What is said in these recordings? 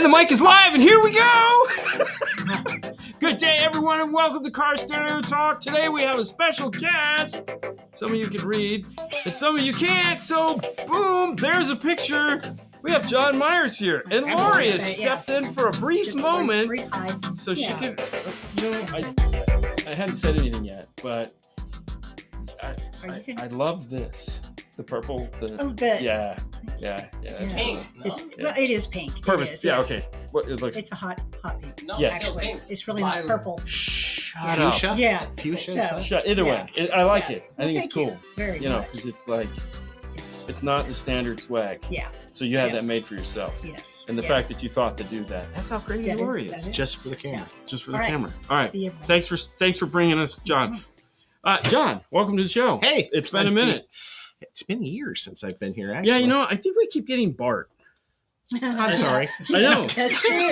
And the mic is live, and here we go! Good day, everyone, and welcome to Car Stereo Talk. Today we have a special guest. Some of you can read, and some of you can't, so boom, there's a picture. We have John Myers here, and Lori has stepped in for a brief moment so she could, I hadn't said anything yet, but I love this. The purple, yeah. It's pink. No? Well, it is pink. Perfect. It is, yeah, okay. What it looks? It's a hot pink. No, yes. actually, pink. It's really not purple. Shut up. Fuchsia? Yeah. Fuchsia? So, Either way, I like it. I think it's cool. You. Very know, much. because it's like, it's not the standard swag. Yeah. So you had that made for yourself. Yes. And the fact that you thought to do that, that's how great Lori is. Just for the camera. Just for the camera. All right. See you. Thanks for bringing us, John. John, welcome to the show. Hey. It's been a minute. It's been years since I've been here, actually. Yeah, I think we keep getting Bart. I'm sorry. I know. That's true.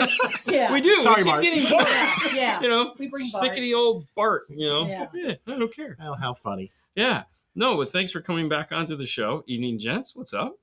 Yeah. We do. Sorry, we keep Bart. getting Bart. Yeah. We bring Bart. Stickety old Bart, Yeah. I don't care. Oh, how funny. Yeah. No, but thanks for coming back onto the show. Evening, gents. What's up?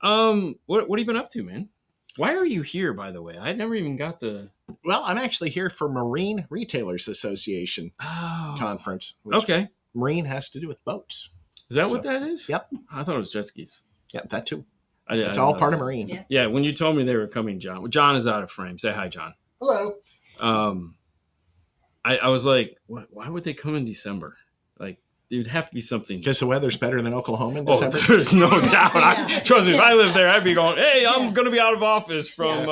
What have you been up to, man? Why are you here, by the way? I never even got the... Well, I'm actually here for Marine Retailers Association conference. Okay. Marine has to do with boats. Is that what that is? Yep. I thought it was jet skis. Yeah, that too. It's all part of Marine. Yeah, when you told me they were coming, John. John is out of frame. Say hi, John. Hello. I was like, why would they come in December? Like, it would have to be something. Because the weather's better than Oklahoma in December. There's no doubt. Trust me, if I lived there, I'd be going, hey, I'm going to be out of office from,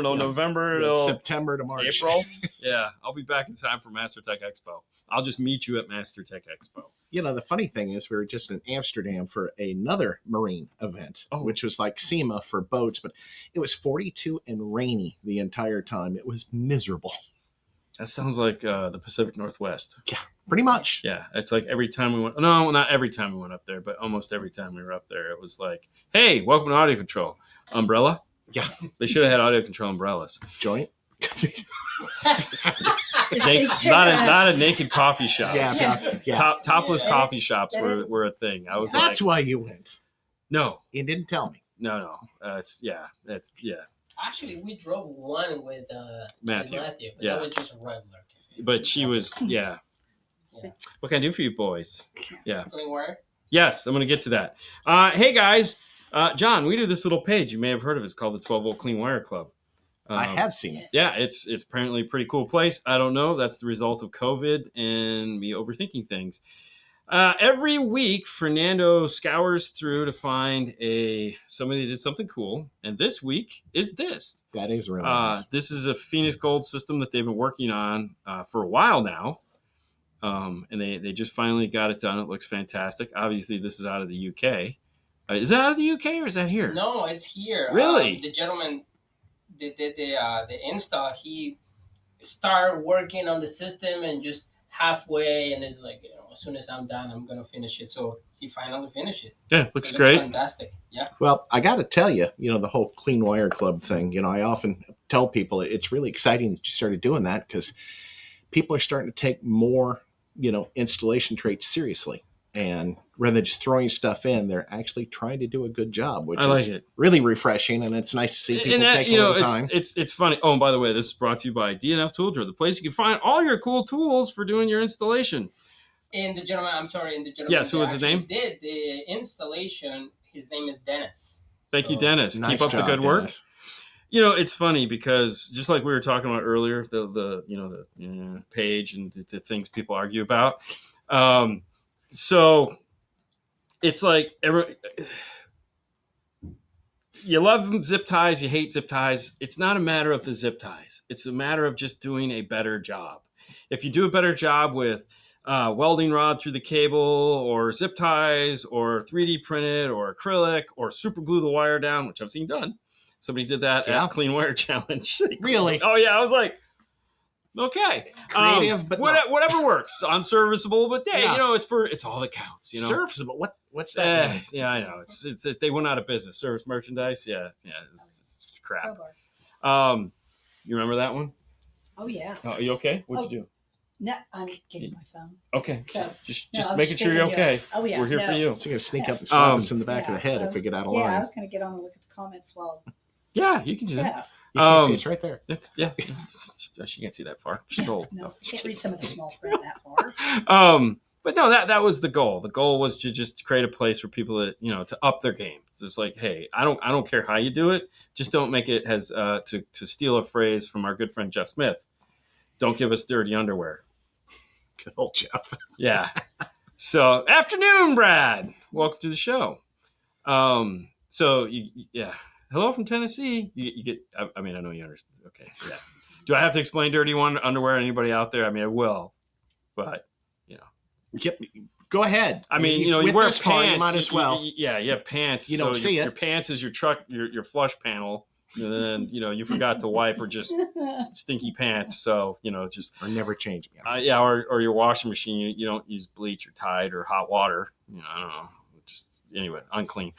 November till September to March. April. Yeah, I'll be back in time for Master Tech Expo. I'll just meet you at Master Tech Expo. The funny thing is we were just in Amsterdam for another marine event, which was like SEMA for boats, but it was 42 and rainy the entire time. It was miserable. That sounds like the Pacific Northwest. Yeah, pretty much. Yeah, it's like every time we went. No, not every time we went up there, but almost every time we were up there, it was like, hey, welcome to Audio Control. Umbrella? Yeah. They should have had Audio Control umbrellas. Joint? Not a naked coffee shop. Yeah. Topless coffee shops were a thing. I was That's why you went. No. You didn't tell me. No. It's. Actually, we drove one with Matthew. But that was just regular. But she was, yeah. What can I do for you boys? Yeah. Clean wire? Yes, I'm going to get to that. Hey, guys. John, we do this little page. You may have heard of it. It's called the 12-Volt Clean Wire Club. I have seen it. Yeah, it's apparently a pretty cool place. I don't know. That's the result of COVID and me overthinking things. Every week, Fernando scours through to find somebody that did something cool. And this week is this. That is really nice. This is a Phoenix Gold system that they've been working on for a while now. And they just finally got it done. It looks fantastic. Obviously, this is out of the UK. Is that out of the UK or is that here? No, it's here. Really? The gentleman that did the install, he started working on the system and just halfway, and it's like, as soon as I'm done, I'm gonna finish it. So he finally finished it. Yeah, looks great. Fantastic. Yeah. Well, I got to tell you, the whole Clean Wire Club thing. I often tell people it's really exciting that you started doing that because people are starting to take more, installation traits seriously. And rather than just throwing stuff in, they're actually trying to do a good job, which is really refreshing. And it's nice to see people take a little time. It's funny. Oh, and by the way, this is brought to you by DNF Tool Drawer, the place you can find all your cool tools for doing your installation. And the gentleman, yes, who was his name? Did the installation. His name is Dennis. Thank you, Dennis. Nice Keep up job, the good work. Dennis. It's funny because just like we were talking about earlier, the page and the things people argue about. So it's like you love zip ties, you hate zip ties. It's not a matter of the zip ties. It's a matter of just doing a better job. If you do a better job with welding rod through the cable or zip ties or 3D printed or acrylic or super glue the wire down, which I've seen done. Somebody did that at Clean Wire Challenge. Really? Oh, yeah. I was like, okay, creative, but whatever works. Unserviceable, but it's all that counts. Serviceable. What's that mean? Yeah, I know. It's they went out of business. Service merchandise. Yeah. It's crap. You remember that one? Oh yeah. Are you okay? What'd you do? No, I'm getting my phone. Okay. So, just making sure you're okay. Oh yeah. We're here for you. So you're gonna sneak up and slap us in the back of the head if we get out of line. Yeah, I was gonna get on and look at the comments while. Yeah, you can do that. You can't see, it's right there. It's, yeah. She can't see that far. She's old. No, you can't read some of the small print that far. But no, that was the goal. The goal was to just create a place for people that, to up their game. It's just like, hey, I don't care how you do it. Just don't make it as to steal a phrase from our good friend Jeff Smith. Don't give us dirty underwear. Good old Jeff. Yeah. So afternoon, Brad. Welcome to the show. Yeah. Hello from Tennessee. You get. I mean, I know you understand. Okay. Yeah. Do I have to explain dirty underwear to anybody out there? I mean, I will, but Yep. Go ahead. I mean, you with wear this pants. car, you might as well. You have pants. You don't see it. Your pants is your truck, your flush panel, and then you forgot to wipe or just stinky pants. So just Or never change them. or your washing machine. You don't use bleach or Tide or hot water. I don't know. Just anyway, unclean.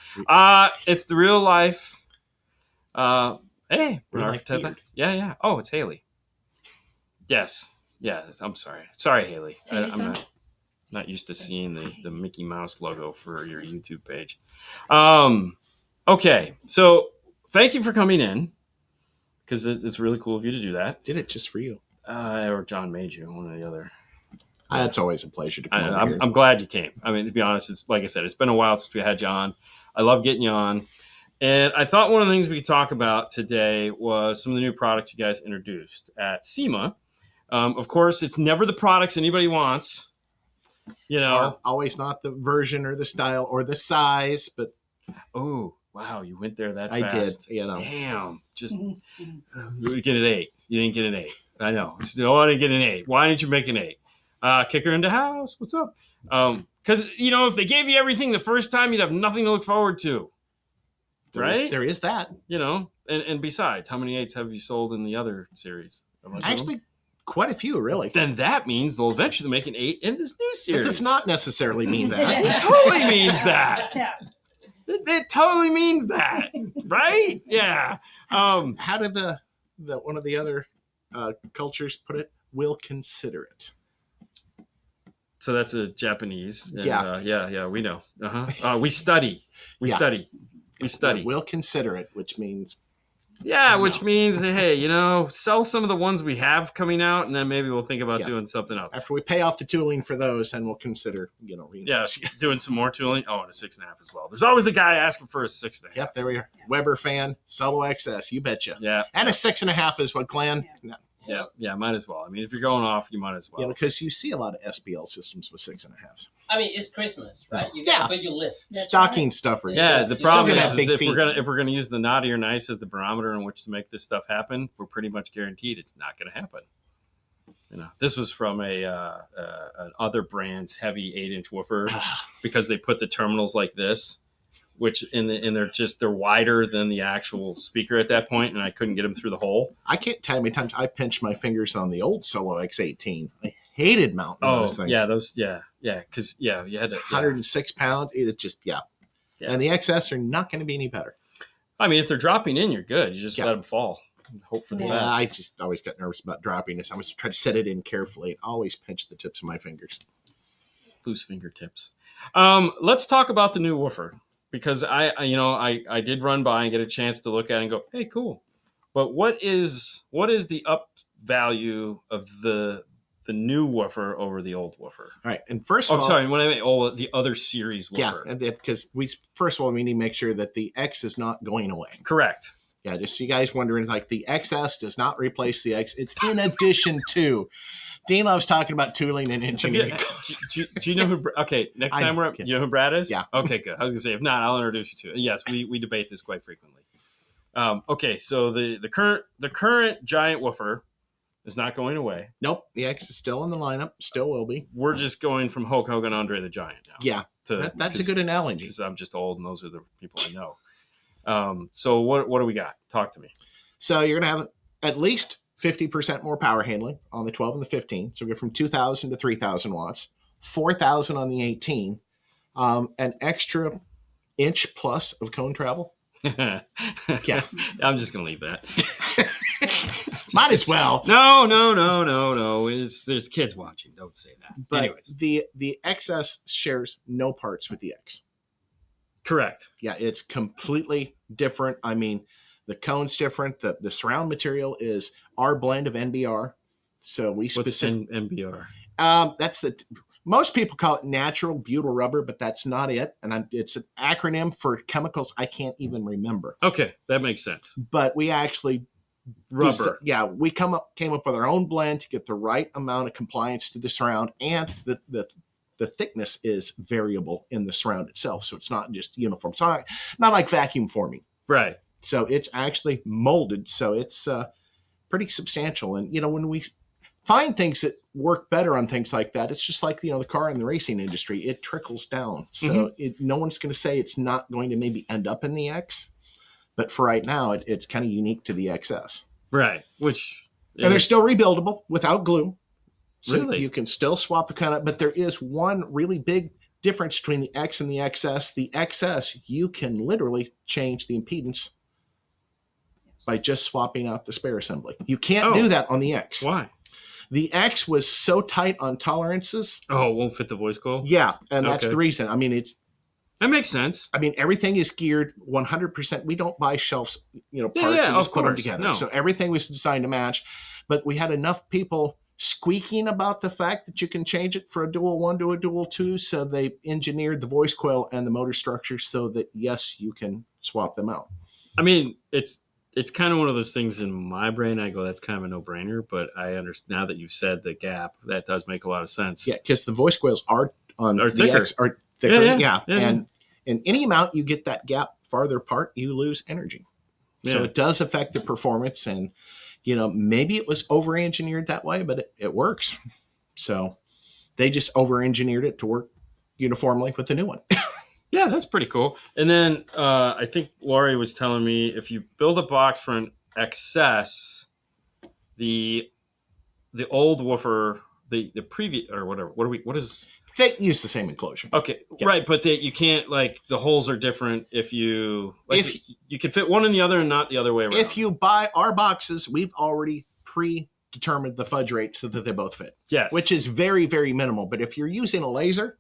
It's the real life. Hey, Real life beard. Yeah. Oh, it's Haley. Yes. Yeah. I'm sorry. Sorry, Haley. I'm not used to seeing the Mickey Mouse logo for your YouTube page. Okay. So thank you for coming in, because it's really cool of you to do that. Did it just for you. Or John made you, one or the other. It's always a pleasure to come over here. I'm glad you came. I mean, to be honest, it's like I said, it's been a while since we had you on. I love getting you on. And I thought one of the things we could talk about today was some of the new products you guys introduced at SEMA. Of course, it's never the products anybody wants. Or always not the version or the style or the size, but oh wow, you went there that I fast. did. Damn, just you get an 8. You didn't get an 8. I know. No, I didn't get an 8. Why didn't you make an 8? Kicker into house. What's up? Because if they gave you everything the first time, you'd have nothing to look forward to. Right? There is that. And besides, how many 8s have you sold in the other series? Actually, quite a few, really. Then that means they'll eventually make an 8 in this new series. That does not necessarily mean that. It totally means that. Yeah. It totally means that, right? Yeah. How did the one of the other cultures put it? We'll consider it. So that's a Japanese. And, Yeah. Yeah. We know. We study. We Yeah. study. We study. We'll consider it, which means. Yeah, which means, hey, sell some of the ones we have coming out, and then maybe we'll think about doing something else. After we pay off the tooling for those, and we'll consider, Yes, doing some more tooling. Oh, and a 6.5 as well. There's always a guy asking for a 6.5. Yep, there we are. Weber fan, Solo XS, you betcha. Yeah. And a 6.5 is what, Glenn? Yeah, might as well. I mean, if you're going off, you might as well. Because you see a lot of SBL systems with 6.5s. I mean, it's Christmas, right? You gotta put your list. That's Stocking stuffers. Yeah, the You're problem still gonna is have big if feet. we're gonna use the naughty or nice as the barometer in which to make this stuff happen, we're pretty much guaranteed it's not going to happen. This was from an other brand's heavy 8-inch woofer because they put the terminals like this, which they're wider than the actual speaker at that point, and I couldn't get them through the hole. I can't tell you how many times I pinched my fingers on the old Solo X18. I hated mounting those things. Because you had to 106 pound. It just And the XS are not going to be any better. I mean, if they're dropping in, you're good. You just let them fall. Hope for the best. I just always got nervous about dropping this. I was trying to set it in carefully. I always pinch the tips of my fingers. Loose fingertips. Let's talk about the new woofer, because I did run by and get a chance to look at it and go, hey, cool. But what is the up value of the new woofer over the old woofer? All right, and first of all, sorry, when I mean the other series woofer. Yeah, because first of all we need to make sure that the X is not going away. Correct. Yeah, just so you guys wondering, like the XS does not replace the X. It's in addition to. Dean loves talking about tooling and engineering. Do you know who? Okay, next time we're up, you know who Brad is? Yeah. Okay, good. I was gonna say, if not, I'll introduce you to it. Yes, we debate this quite frequently. Okay, so the current giant woofer is not going away. Nope, the X is still in the lineup. Still will be. We're just going from Hulk Hogan, Andre the Giant now. Yeah, that's a good analogy. Because I'm just old, and those are the people I know. So what do we got? Talk to me. So you're gonna have at least 50% more power handling on the 12 and the 15. So we go from 2,000 to 3,000 watts, 4,000 on the 18, an extra inch plus of cone travel. Yeah, I'm just gonna leave that. Might as well. No. There's kids watching. Don't say that. But anyways, the XS shares no parts with the X. correct. Yeah, it's completely different. I mean, The cone's different. The surround material is our blend of NBR. So we What's NBR? That's most people call it natural butyl rubber, but that's not it. And it's an acronym for chemicals I can't even remember. Okay, that makes sense. But we actually Rubber. we came up with our own blend to get the right amount of compliance to the surround, and the thickness is variable in the surround itself, so it's not just uniform. It's not like vacuum forming. Right. So it's actually molded, so it's pretty substantial. And when we find things that work better on things like that, it's just like the car and the racing industry. It trickles down. So no one's going to say it's not going to maybe end up in the X, but for right now, it's kind of unique to the XS. Right. And they're still rebuildable without glue. So really? You can still swap the kind of, but there is one really big difference between the X and the XS. The XS, you can literally change the impedance by just swapping out the spare assembly. You can't do that on the X. Why? The X was so tight on tolerances. Oh, it won't fit the voice coil? Yeah, and that's the reason. I mean, that makes sense. I mean, everything is geared 100%. We don't buy shelves, parts and just put them together. No. So everything was designed to match. But we had enough people squeaking about the fact that you can change it for a dual 1 to a dual 2. So they engineered the voice coil and the motor structure so that, yes, you can swap them out. I mean, it's kind of one of those things in my brain. I go, that's kind of a no-brainer. But I understand now that you've said the gap, that does make a lot of sense. Yeah, because the voice coils are thicker. X are thicker. Yeah. And any amount you get that gap farther apart, you lose energy. So it does affect the performance. And maybe it was over-engineered that way, but it works. So they just over-engineered it to work uniformly with the new one. Yeah, that's pretty cool. And then I think Laurie was telling me if you build a box for an XS, the old woofer, the previous or whatever. What is? They use the same enclosure. Okay, yeah. Right, but you can't the holes are different if you you can fit one in the other and not the other way around. If you buy our boxes, we've already predetermined the fudge rate so that they both fit. Yes, which is very, very minimal. But if you're using a laser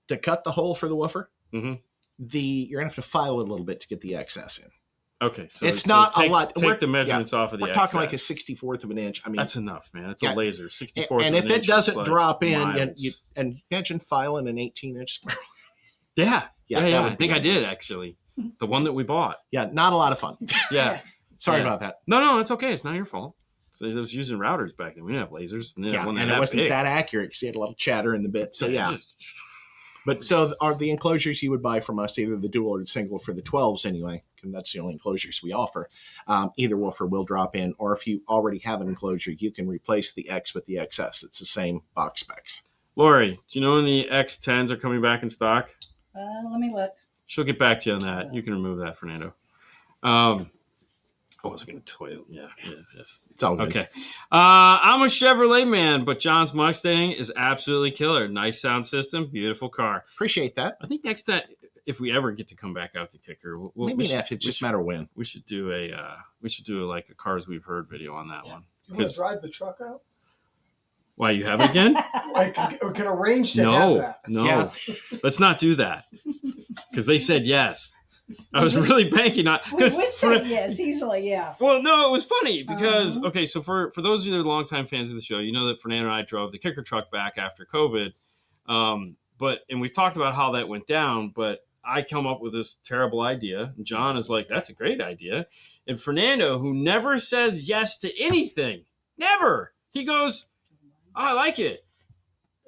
to cut the hole for the woofer, you're gonna have to file it a little bit to get the excess in. Okay, so it's not a lot. Take the measurements off of the. We're talking like a 64th of an inch. I mean, that's enough, man. It's a laser, 64th. And if it doesn't drop in, miles. and imagine filing an 18-inch square. Yeah. I think I did actually. The one that we bought. Yeah, not a lot of fun. Yeah. Sorry about that. No, it's okay. It's not your fault. So I was using routers back then. We didn't have lasers. And it wasn't that accurate because you had a lot of chatter in the bit. So But so are the enclosures you would buy from us, either the dual or the single for the 12s anyway, and that's the only enclosures we offer. Either woofer will drop in, or if you already have an enclosure, you can replace the X with the XS. It's the same box specs. Laurie, do you know when the X10s are coming back in stock? Let me look. She'll get back to you on that. You can remove that, Fernando. I wasn't going to toil. Yeah. It's all good. Okay. I'm a Chevrolet man, but John's Mustang is absolutely killer. Nice sound system, beautiful car. Appreciate that. I think next time, if we ever get to come back out to Kicker, maybe it's just a matter of when. We should do a Cars We've Heard video on that one. You want to drive the truck out? Why, you have it again? We can arrange to have that. No, let's not do that because they said yes. I was really banking on because we would say yes easily, yeah. Well, no, it was funny because okay, so for those of you that are longtime fans of the show, you know that Fernando and I drove the Kicker truck back after COVID, and we talked about how that went down. But I come up with this terrible idea, and John is like, "That's a great idea," and Fernando, who never says yes to anything, never, he goes, oh, "I like it,"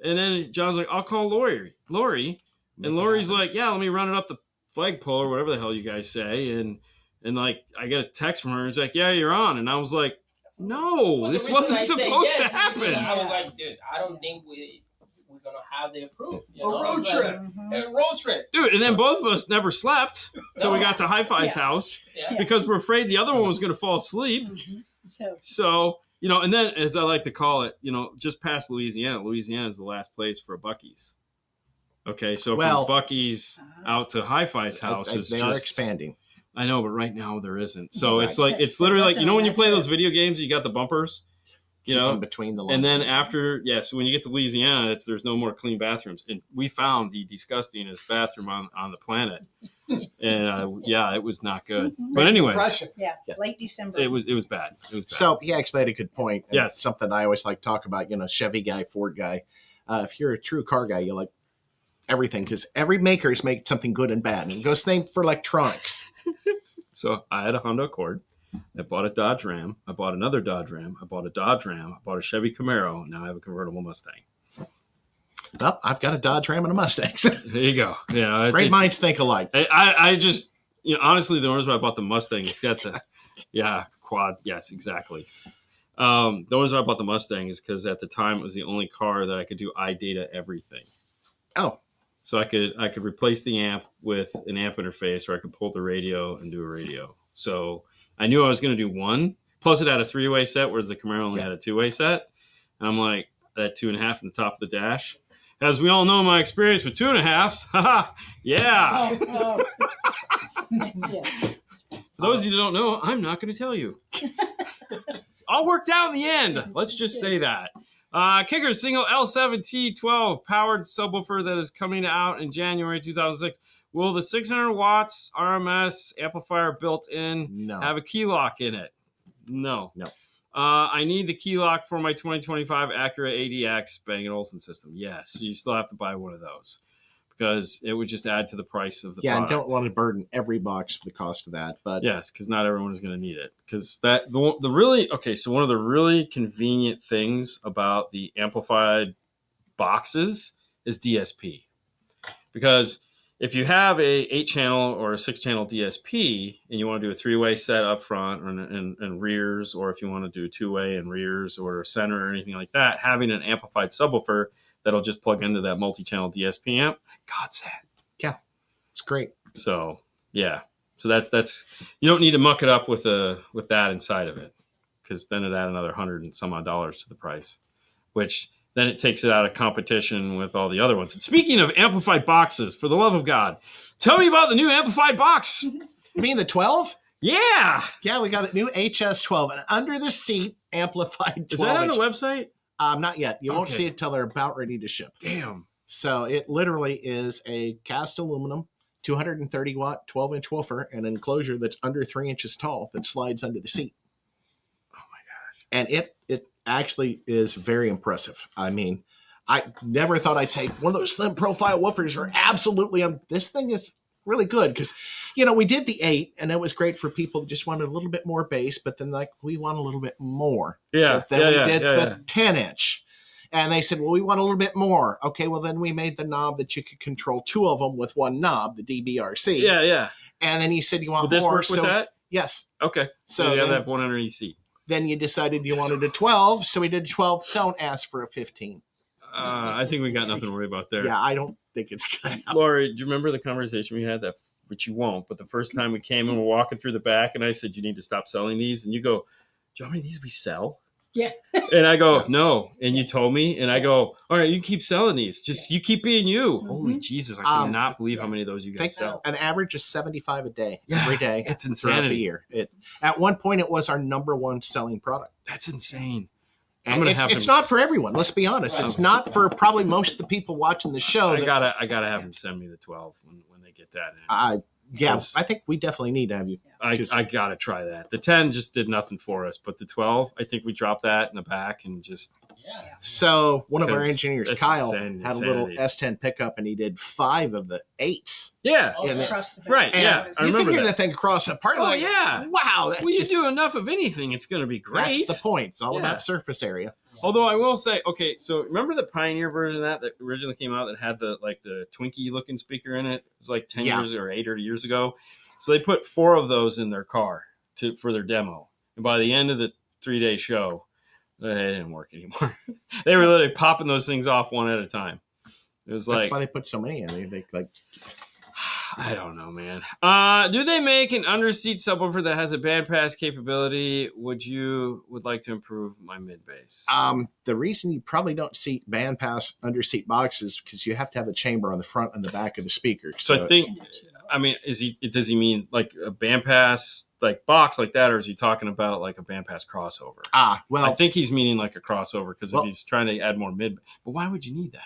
and then John's like, "I'll call Laurie," and Laurie's like, "Yeah, let me run it up the flagpole or whatever the hell you guys say," and like I get a text from her. It's like, "Yeah, you're on," and I was like, "No, this wasn't supposed to happen." I was like, "Dude, I don't think we're gonna have the approved road trip, a road trip, dude." And then both of us never slept until we got to Hi-Fi's house because we're afraid the other one was gonna fall asleep. So and then as I like to call it, just past Louisiana is the last place for a Buc-ee's. Okay, so from Buc-ee's out to Hi-Fi's house they are expanding. I know, but right now there isn't. So it's like it's literally like when you play those video games, you got the bumpers, in between the lines. and then after so when you get to Louisiana, there's no more clean bathrooms, and we found the disgustingest bathroom on the planet. And it was not good. Mhm. But anyways, Impression. Yeah, Yeah. late December. it was bad. It was bad. So he actually had a good point. And Yes. something I always like to talk about, Chevy guy, Ford guy. If you're a true car guy, you like everything because every maker's make something good and bad. And it goes same for electronics. So I had a Honda Accord. I bought a Dodge Ram. I bought another Dodge Ram. I bought a Dodge Ram. I bought a Chevy Camaro. Now I have a convertible Mustang. Well, I've got a Dodge Ram and a Mustang. There you go. Yeah, Great minds think alike. I just, honestly, the reason why I bought the Mustang is got the, quad. Yes, exactly. The reason why I bought the Mustang is because at the time it was the only car that I could do iData everything. Oh, So I could replace the amp with an amp interface, or I could pull the radio and do a radio. So I knew I was going to do one. Plus, it had a 3-way set, whereas the Camaro only had a 2-way set. And I'm like, that 2.5 in the top of the dash. As we all know, my experience with 2.5s. Haha, yeah. Yeah. For those of you that don't know, I'm not going to tell you. All worked out in the end. Let's just say that. Kicker single L7T12 powered subwoofer that is coming out in January 2006. Will the 600 watts RMS amplifier built in no. have a key lock in it? No. No. I need the key lock for my 2025 Acura ADX Bang & Olufsen system. Yes, you still have to buy one of those because it would just add to the price of the Yeah, product. and don't want to burden every box for the cost of that. But Yes, because not everyone is going to need it. Because so one of the really convenient things about the amplified boxes is DSP. Because if you have a 8-channel or a 6-channel DSP and you want to do a 3-way set up front and rears, or if you want to do a 2-way and rears or a center or anything like that, having an amplified subwoofer that'll just plug into that multi-channel DSP amp, godsend. yeah, it's great. So yeah, so that's you don't need to muck it up with that inside of it, because then it add another $100 and some odd to the price, which then it takes it out of competition with all the other ones. And speaking of amplified boxes, for the love of God, tell me about the new amplified box. You mean the 12? Yeah, Yeah, we got a new HS12, an under the seat amplified 12. is that on the website? Not yet. You won't Okay. see it till they're about ready to ship. Damn. So it literally is a cast aluminum 230 watt 12-inch woofer and an enclosure that's under 3 inches tall that slides under the seat. Oh my gosh. And it actually is very impressive. I mean, I never thought I'd say one of those slim profile woofers are absolutely this thing is really good because we did the 8 and it was great for people who just wanted a little bit more bass, but then we want a little bit more. Yeah, So then we did yeah. the 10-inch. And they said, well, we want a little bit more. Okay, well, then we made the knob that you could control 2 of them with one knob, the DBRC. Yeah. And then you said you want Will this more. work with that? Yes. Okay. So So you have then- that 100 EC. Then you decided you wanted a 12, so we did 12. Don't ask for a 15. I think we got nothing to worry about there. Yeah, I don't think it's going to happen. Lori, do you remember the conversation we had which you won't, but the first time we came and we're walking through the back and I said, you need to stop selling these. And you go, do you know how many of these we sell? Yeah. And I go, no. And you told me, and I go, all right, you keep selling these. Just you keep being you. Mhm. Holy Jesus, I cannot believe how many of those you guys Think sell. an average of 75 a day, Yeah, every day. it's throughout the insanity. year. At one point, it was our number one selling product. That's insane. And gonna it's, have it's him- not for everyone. Let's be honest. It's not for probably most of the people watching the show. I gotta have them send me the 12 when they get that in. Yeah, Yes. I think we definitely need to have you. I gotta try that. The 10 just did nothing for us, but the 12, I think we dropped that in the back and just Yeah. So one of our Because engineers, that's Kyle, insanity. had a little S10 pickup, and he did 5 of the 8s. yeah. Oh, And yeah. Across the Right, back. yeah. It was- I You remember can hear that. that thing across the park. Oh, like, yeah. Wow, that's Well, you just, do enough of anything, it's going to be great. that's the point. It's all Yeah. about surface area. Although I will say, okay, so remember the Pioneer version of that originally came out that had the Twinkie looking speaker in it? It was like 10 Yeah. years or 8 or years ago. So they put 4 of those in their car for their demo. And by the end of the 3-day show, they didn't work anymore. They were literally popping those things off one at a time. It was That's like, why they put so many in. They like I don't know, man. Do they make an underseat subwoofer that has a bandpass capability? Would like to improve my mid bass? the reason you probably don't see bandpass under seat boxes because you have to have a chamber on the front and the back of the speaker. So I think, I mean, does he mean like a bandpass like box like that, or is he talking about like a bandpass crossover? Well, I think he's meaning like a crossover because Well- if he's trying to add more mid. But why would you need that?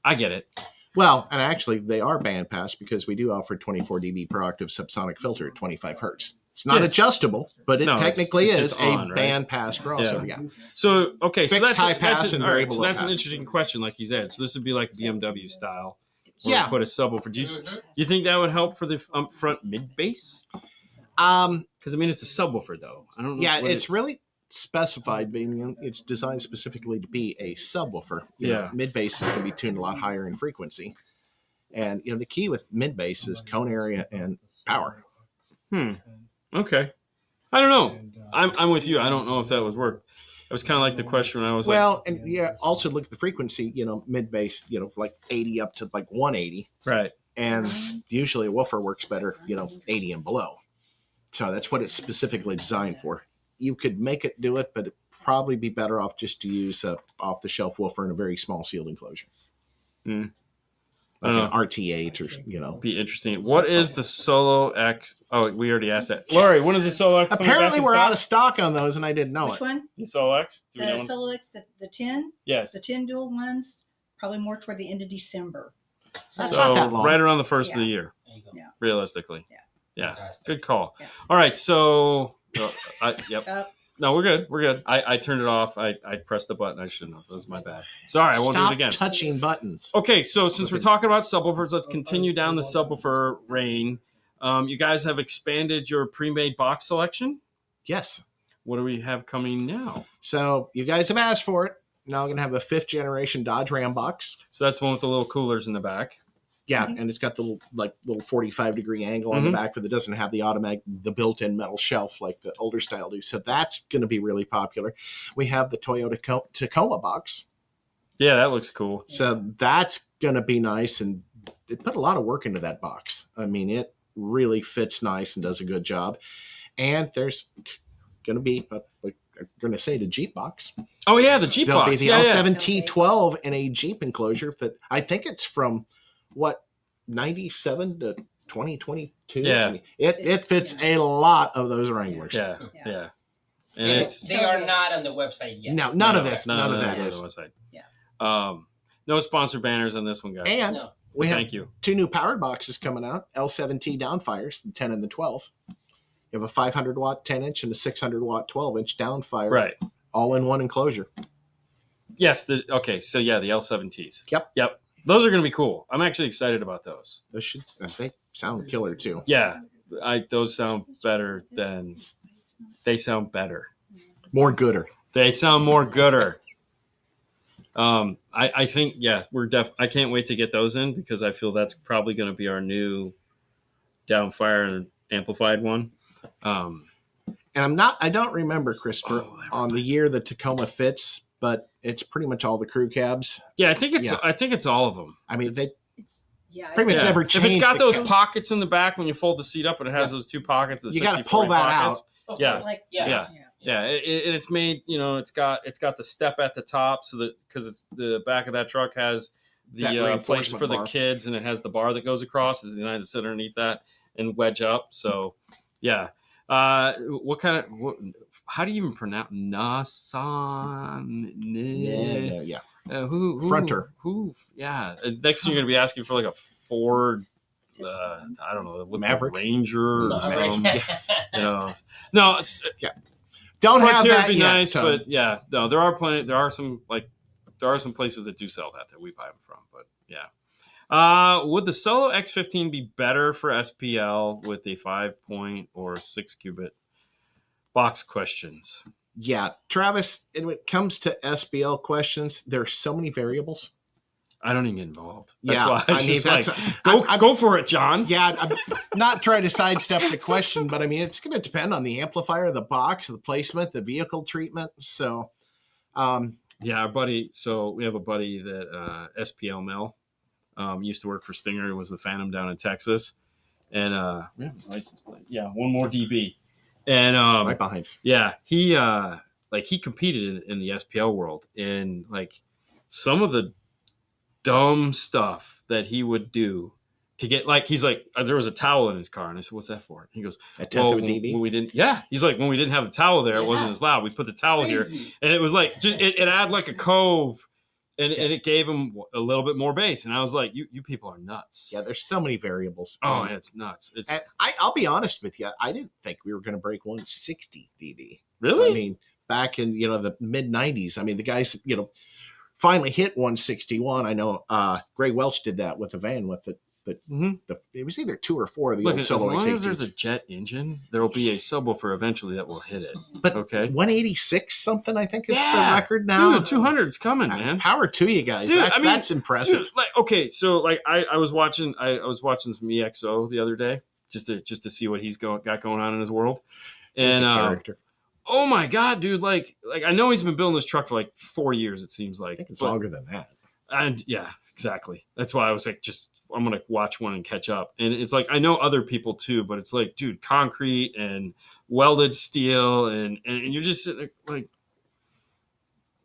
I get it. Well, and actually, they are bandpass because we do offer 24 dB proactive subsonic filter at 25 hertz. It's not Yeah. adjustable, but it No, technically it's is just a on, right? bandpass crossover. Yeah. So okay, so Fixed that's high pass that's and all right, variable so low that's an pass. interesting question, like you said. So this would be like BMW style. Where Yeah. we put a subwoofer. Do you think that would help for the front mid bass? Because I mean, it's a subwoofer, though. I don't know. Yeah, it's really specified, being it's designed specifically to be a subwoofer. Mid bass is going to be tuned a lot higher in frequency, and the key with mid bass is cone area and power. Okay. I don't know. I'm with you. I don't know if that would work. It was kind of like the question when I was also look at the frequency. Mid bass, like 80 up to like 180, right. And usually a woofer works better, 80 and below. So that's what it's specifically designed for. You could make it do it, but it'd probably be better off just to use a off-the-shelf woofer in a very small sealed enclosure. Like an RT8 or, Be interesting. What is the Solo X? Oh, we already asked that. Lori, when is the Solo X? Apparently we're out of stock on those, and I didn't know Which one? The Solo X? The Solo X, the 10? Yes. The 10 dual ones, probably more toward the end of December. That's not that long. Right around the first of the year, There you go. Yeah. realistically. Yeah. Fantastic. Good call. Yeah. All right, so yep. Up. No, we're good. We're good. I turned it off. I pressed the button. I shouldn't have. That was my bad. Sorry, I won't do it again. Stop touching buttons. Okay, so since we're talking about subwoofers, let's continue down the subwoofer lane. You guys have expanded your pre-made box selection. Yes. What do we have coming now? So you guys have asked for it. Now I'm going to have a 5th generation Dodge Ram box. So that's the one with the little coolers in the back. Yeah, and it's got the little 45-degree angle on the back, but it doesn't have the built-in metal shelf like the older style do. So that's going to be really popular. We have the Toyota Tacoma box. Yeah, that looks cool. So that's going to be nice, and they put a lot of work into that box. I mean, it really fits nice and does a good job. And there's going to be, I'm going to say, the Jeep box. Oh, yeah, the Jeep There'll box. be the L7T12 in a Jeep enclosure that I think it's from, 97 to 2022? Yeah. I mean, it fits a lot of those Wranglers. Yeah. And They are not on the website yet. No, none of this. None of that on is. the website. Yeah. No sponsor banners on this one, guys. And No. we have Thank you. 2 new powered boxes coming out, L7T downfires, the 10 and the 12. You have a 500-watt 10-inch and a 600-watt 12-inch downfire. Right. All in one enclosure. Yes. The L7Ts. Yep. Those are going to be cool. I'm actually excited about those. They sound killer, too. Yeah. Those sound better than... They sound better. More gooder. They sound more gooder. I think, I can't wait to get those in because I feel that's probably going to be our new downfire and amplified one. And I don't remember, Christopher, on the year the Tacoma fits, but it's pretty much all the crew cabs. Yeah, I think it's all of them. I mean, they Yeah, pretty much never changed. If it's got those pockets in the back when you fold the seat up, and it has those 2 pockets. You got to pull that out. Yeah. It's made. It's got the step at the top, so that because it's the back of that truck has the places for the kids, and it has the bar that goes across. It's designed to sit underneath that and wedge up. So, yeah. How do you even pronounce Nissan? Yeah. Who Fronter. Yeah. Next thing you're gonna be asking for like a Ford. I don't know, what's Maverick, Ranger, or some, No, it's don't have Frontier that would be yet, nice, Tom. but yeah, no, there are plenty. There are some places that do sell that we buy them from, but yeah. Would the Solo X15 be better for SPL with a 5 or 6 qubit box questions? Yeah, Travis, when it comes to SBL questions, there's so many variables. I don't even get involved. That's Yeah, why I mean, go for it, John. Yeah, I'm not trying to sidestep the question, but I mean, it's going to depend on the amplifier, the box, the placement, the vehicle treatment. So, yeah, our buddy. So we have a buddy that SPL Mel used to work for Stinger. He was the Phantom down in Texas, and we have his license plate. Yeah, 1 more dB, and right behind. Yeah, he competed in the SPL world, and like some of the dumb stuff that he would do to get, like, he's like, there was a towel in his car, and I said, what's that for? He goes, A tenth of a dB? when we didn't, he's like, when we didn't have the towel there, it wasn't as loud. We put the towel here, and it was like, just it had like a cove and it gave him a little bit more bass, and I was like, you people are nuts. Yeah, there's so many variables. Oh, it's nuts. It's I'll be honest with you. I didn't think we were going to break 160 dB. really. I mean, back in the mid 90s. I mean, the guys finally hit 161. I know Greg Welch did that with the van with the it was either 2 or 4 of the Look, old as solo long as X18s. there's a jet engine, there will be a subwoofer eventually that will hit it. But Okay. 186 something, I think, is the Yeah. record now. Dude, 200's coming, man. Power to you guys. Dude, That's impressive. Dude, like, okay, so like I was watching some EXO the other day just to see what he's got going on in his world, He's and a character. oh my god, dude, like I know he's been building this truck for like 4 years. It seems I like think it's but- longer than that. And yeah, exactly. That's why I was like, I'm gonna watch one and catch up. And it's like I know other people too, but it's like, dude, concrete and welded steel, and you're just sitting there like,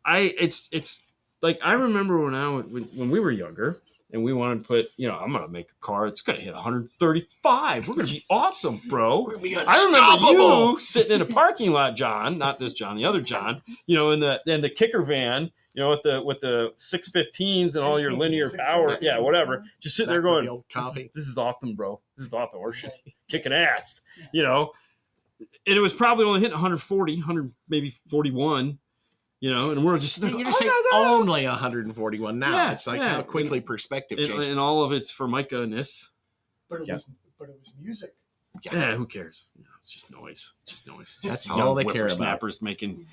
it's like I remember when we were younger and we wanted to put, I'm gonna make a car. It's gonna hit 135. We're gonna be awesome, bro. I remember you sitting in a parking lot, John, not this John, the other John, in the kicker van. With the 615s and all your linear power, yeah, whatever. Just sitting there going, The old copy. "This is awesome, bro. This is awesome. We're just kicking ass." And it was probably only hitting 140, 100, maybe 41. And we're just sitting there You're going, just saying only 141 now. Yeah, It's like yeah. how quickly perspective changes. and all of it's Formica-ness. But it Yeah. was music. Yeah, who cares? It's just noise. It's just noise. That's Young all they care about. whippersnappers making.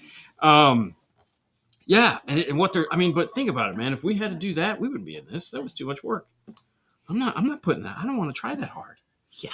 Yeah, and what they're. I mean, but think about it, man. If we had to do that, we wouldn't be in this. That was too much work. I'm not putting that. I don't want to try that hard. Yeah.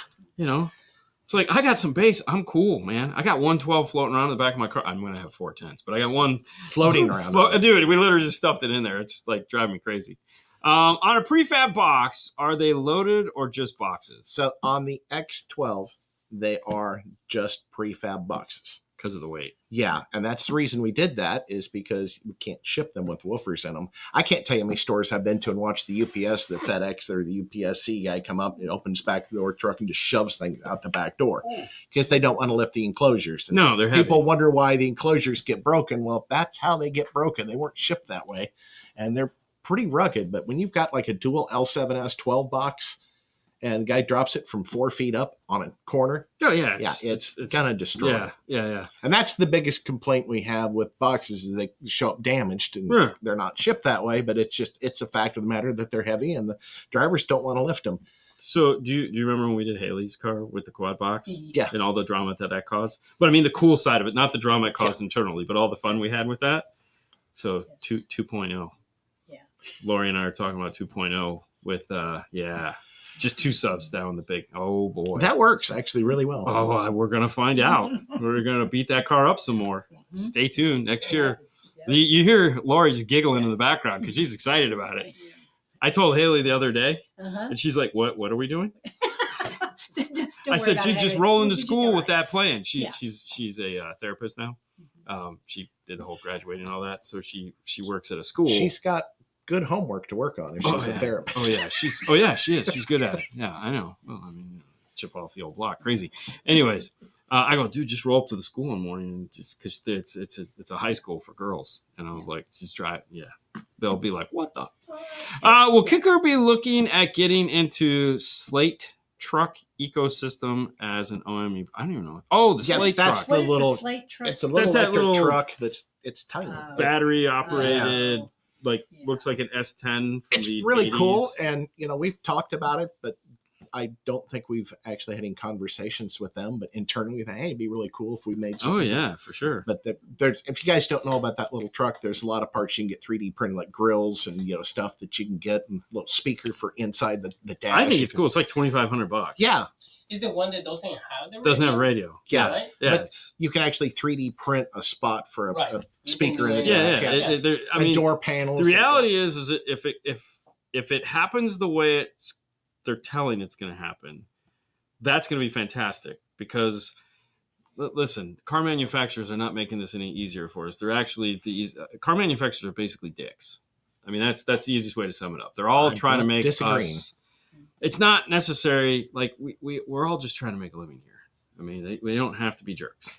It's like I got some bass. I'm cool, man. I got 112 floating around in the back of my car. I'm gonna have 410s, but I got one Floating around. Dude, we literally just stuffed it in there. It's like driving me crazy. On a prefab box, are they loaded or just boxes? So on the X12, they are just prefab boxes. Because of the weight. Yeah, and that's the reason we did that is because we can't ship them with woofers in them. I can't tell you how many stores I've been to and watched the UPS, the FedEx, or the UPSC guy come up and opens back the door truck and just shoves things out the back door because they don't want to lift the enclosures. And No, they're heavy. people wonder why the enclosures get broken. Well, that's how they get broken. They weren't shipped that way, and they're pretty rugged. But when you've got like a dual L7S 12 box, and the guy drops it from 4 feet up on a corner. Oh yeah, It's gonna destroy it. Yeah. And that's the biggest complaint we have with boxes is they show up damaged and Yeah. they're not shipped that way, but it's a fact of the matter that they're heavy and the drivers don't want to lift them. So do you remember when we did Haley's car with the quad box? Yeah. And all the drama that caused? But I mean the cool side of it, not the drama it caused internally, but all the fun we had with that. So 2.0. Yeah. Lori and I are talking about 2.0 with just 2 subs down the big. Oh boy. That works actually really well. Oh, we're gonna find out. We're gonna beat that car up some more. Stay tuned next year. You hear Lori just giggling in the background because she's excited about it. I told Haley the other day, and she's like, "What are we doing?" I said, "She's just rolling to school with that plan." She's a therapist now. She did the whole graduating and all that, so she works at a school. She's got good homework to work on if she's a therapist. Oh yeah, she is. She's good at it. Yeah, I know. Well, I mean, chip off the old block, crazy. Anyways, I go, dude, just roll up to the school one morning, and just because it's a high school for girls, and I was like, just try it. Yeah, they'll be like, what the? Will Kicker be looking at getting into Slate truck ecosystem as an OMU? I don't even know. Oh, the Slate that's truck. the What is little. the Slate truck? It's a little That's that electric little- truck it's tiny. Battery operated, Oh. looks like an S10 from It's the really 80s. cool, and we've talked about it, but I don't think we've actually had any conversations with them. But internally, we think, hey, it'd be really cool if we made something. Oh yeah, for sure. But there's, if you guys don't know about that little truck, there's a lot of parts you can get 3D printed, like grills and stuff that you can get, and a little speaker for inside the dash. I think it's cool. It's like $2,500. Yeah, Is the one that doesn't have the Doesn't have radio? radio. yeah. Right? Yeah. But It's, you can actually 3D print a spot for a, Right. a speaker in the yeah. dash. I A mean, door panel. the reality is that if it happens the way they're telling it's going to happen, that's going to be fantastic because listen, car manufacturers are not making this any easier for us. They're actually car manufacturers are basically dicks. I mean, that's the easiest way to sum it up. They're all I'm trying to not make disagreeing. us. It's not necessary. Like we're all just trying to make a living here. I mean, they don't have to be jerks,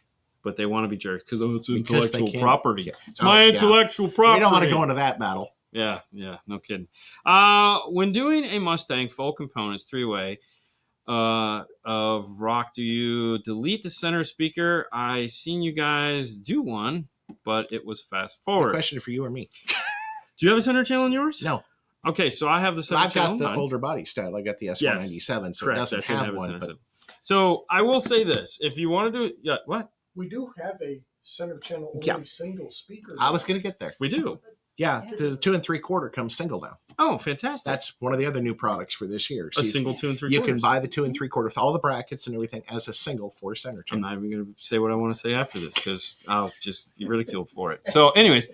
but they want to be jerks because it's Because they intellectual can. property. Yeah. It's my Oh, yeah. intellectual property. We don't want to go into that battle. Yeah, no kidding. When doing a Mustang full components 3-way of rock, do you delete the center speaker? I seen you guys do one, but it was fast A forward. question for you or me? Do you have a center channel in yours? No. Okay, so I have the So center I've channel. got the in mine. older body style. I got the S197, so Correct. it doesn't That didn't have a one. center But channel. So I will say this: if you want to do, what We do have a center channel only Yeah. single speaker. I was going to get there. we do. Yeah, Yeah. the 2 3/4 comes single now. Oh, fantastic! That's one of the other new products for this year. a See, single 2 3/4. you can buy the 2 3/4 with all the brackets and everything as a single for a center I'm channel. not even going to say what I want to say after this because I'll just be ridiculed for it. So, anyways,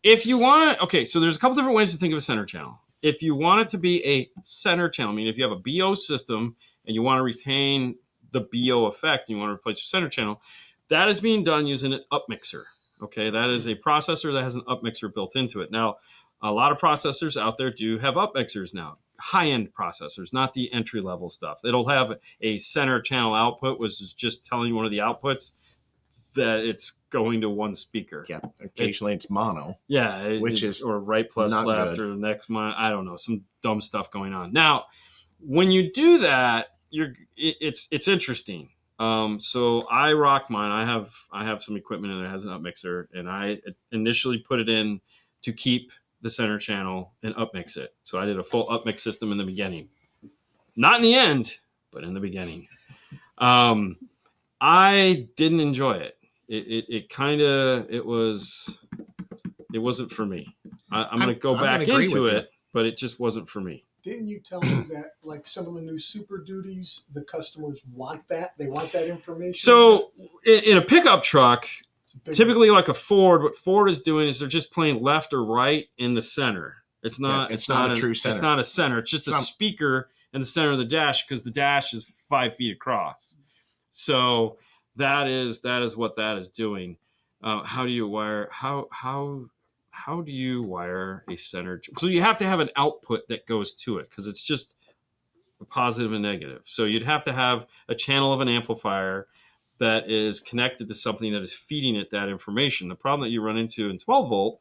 if you want to, okay, so there's a couple different ways to think of a center channel. If you want it to be a center channel, I mean, if you have a BO system and you want to retain the BO effect and you want to replace your center channel, that is being done using an upmixer. Okay, that is a processor that has an upmixer built into it. Now, a lot of processors out there do have upmixers now, high-end processors, not the entry-level stuff. It'll have a center channel output, which is just telling you one of the outputs that it's going to one speaker. Yeah, occasionally it's mono. Yeah, Which is or right plus not left good. or next month. I don't know, some dumb stuff going on. Now, when you do that, it's interesting. So I rock mine. I have some equipment in there that has an upmixer, and I initially put it in to keep the center channel and upmix it. So I did a full upmix system in the beginning, not in the end, but in the beginning. I didn't enjoy it. It wasn't for me. I'm going to go I'm back gonna agree into with you. it, but it just wasn't for me. Didn't you tell me that, like some of the new Super Duties, the customers want that? They want that information. So in a pickup truck, It's a big- typically like a Ford, what Ford is doing is they're just playing left or right in the center. It's not. Yeah, it's not a true center. It's not a center. It's just a speaker in the center of the dash because the dash is 5 feet across. So that is what that is doing. How do you wire? How do you wire a center? So you have to have an output that goes to it because it's just a positive and negative. So you'd have to have a channel of an amplifier that is connected to something that is feeding it that information. The problem that you run into in 12 volt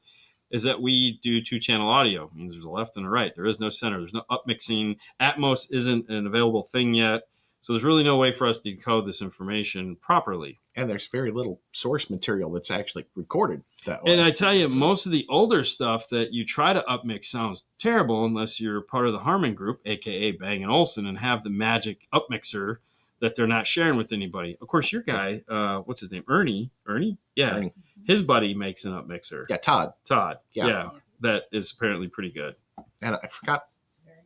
is that we do 2-channel audio. It means there's a left and a right. There is no center. There's no upmixing. Atmos isn't an available thing yet. So there's really no way for us to decode this information properly. And there's very little source material that's actually recorded that way. And I tell you, most of the older stuff that you try to upmix sounds terrible unless you're part of the Harman group, aka Bang & Olufsen, and have the magic upmixer that they're not sharing with anybody. Of course, your guy, what's his name? Ernie? Yeah. Ernie. His buddy makes an upmixer. Yeah, Todd. Yeah. That is apparently pretty good. And I forgot Very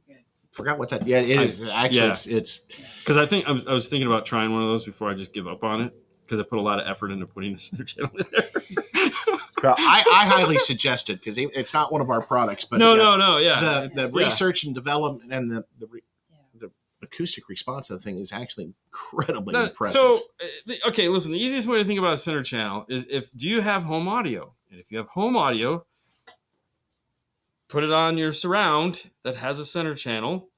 good. what that. Yeah, it is actually. Yeah. It's Because I think I was thinking about trying one of those before I just give up on it because I put a lot of effort into putting the center channel in there. well, I highly suggest it because it's not one of our products, but No, yeah. the Yeah. research and development and the acoustic response of the thing is actually incredibly impressive. So, okay, listen. The easiest way to think about a center channel is do you have home audio? And if you have home audio, put it on your surround that has a center channel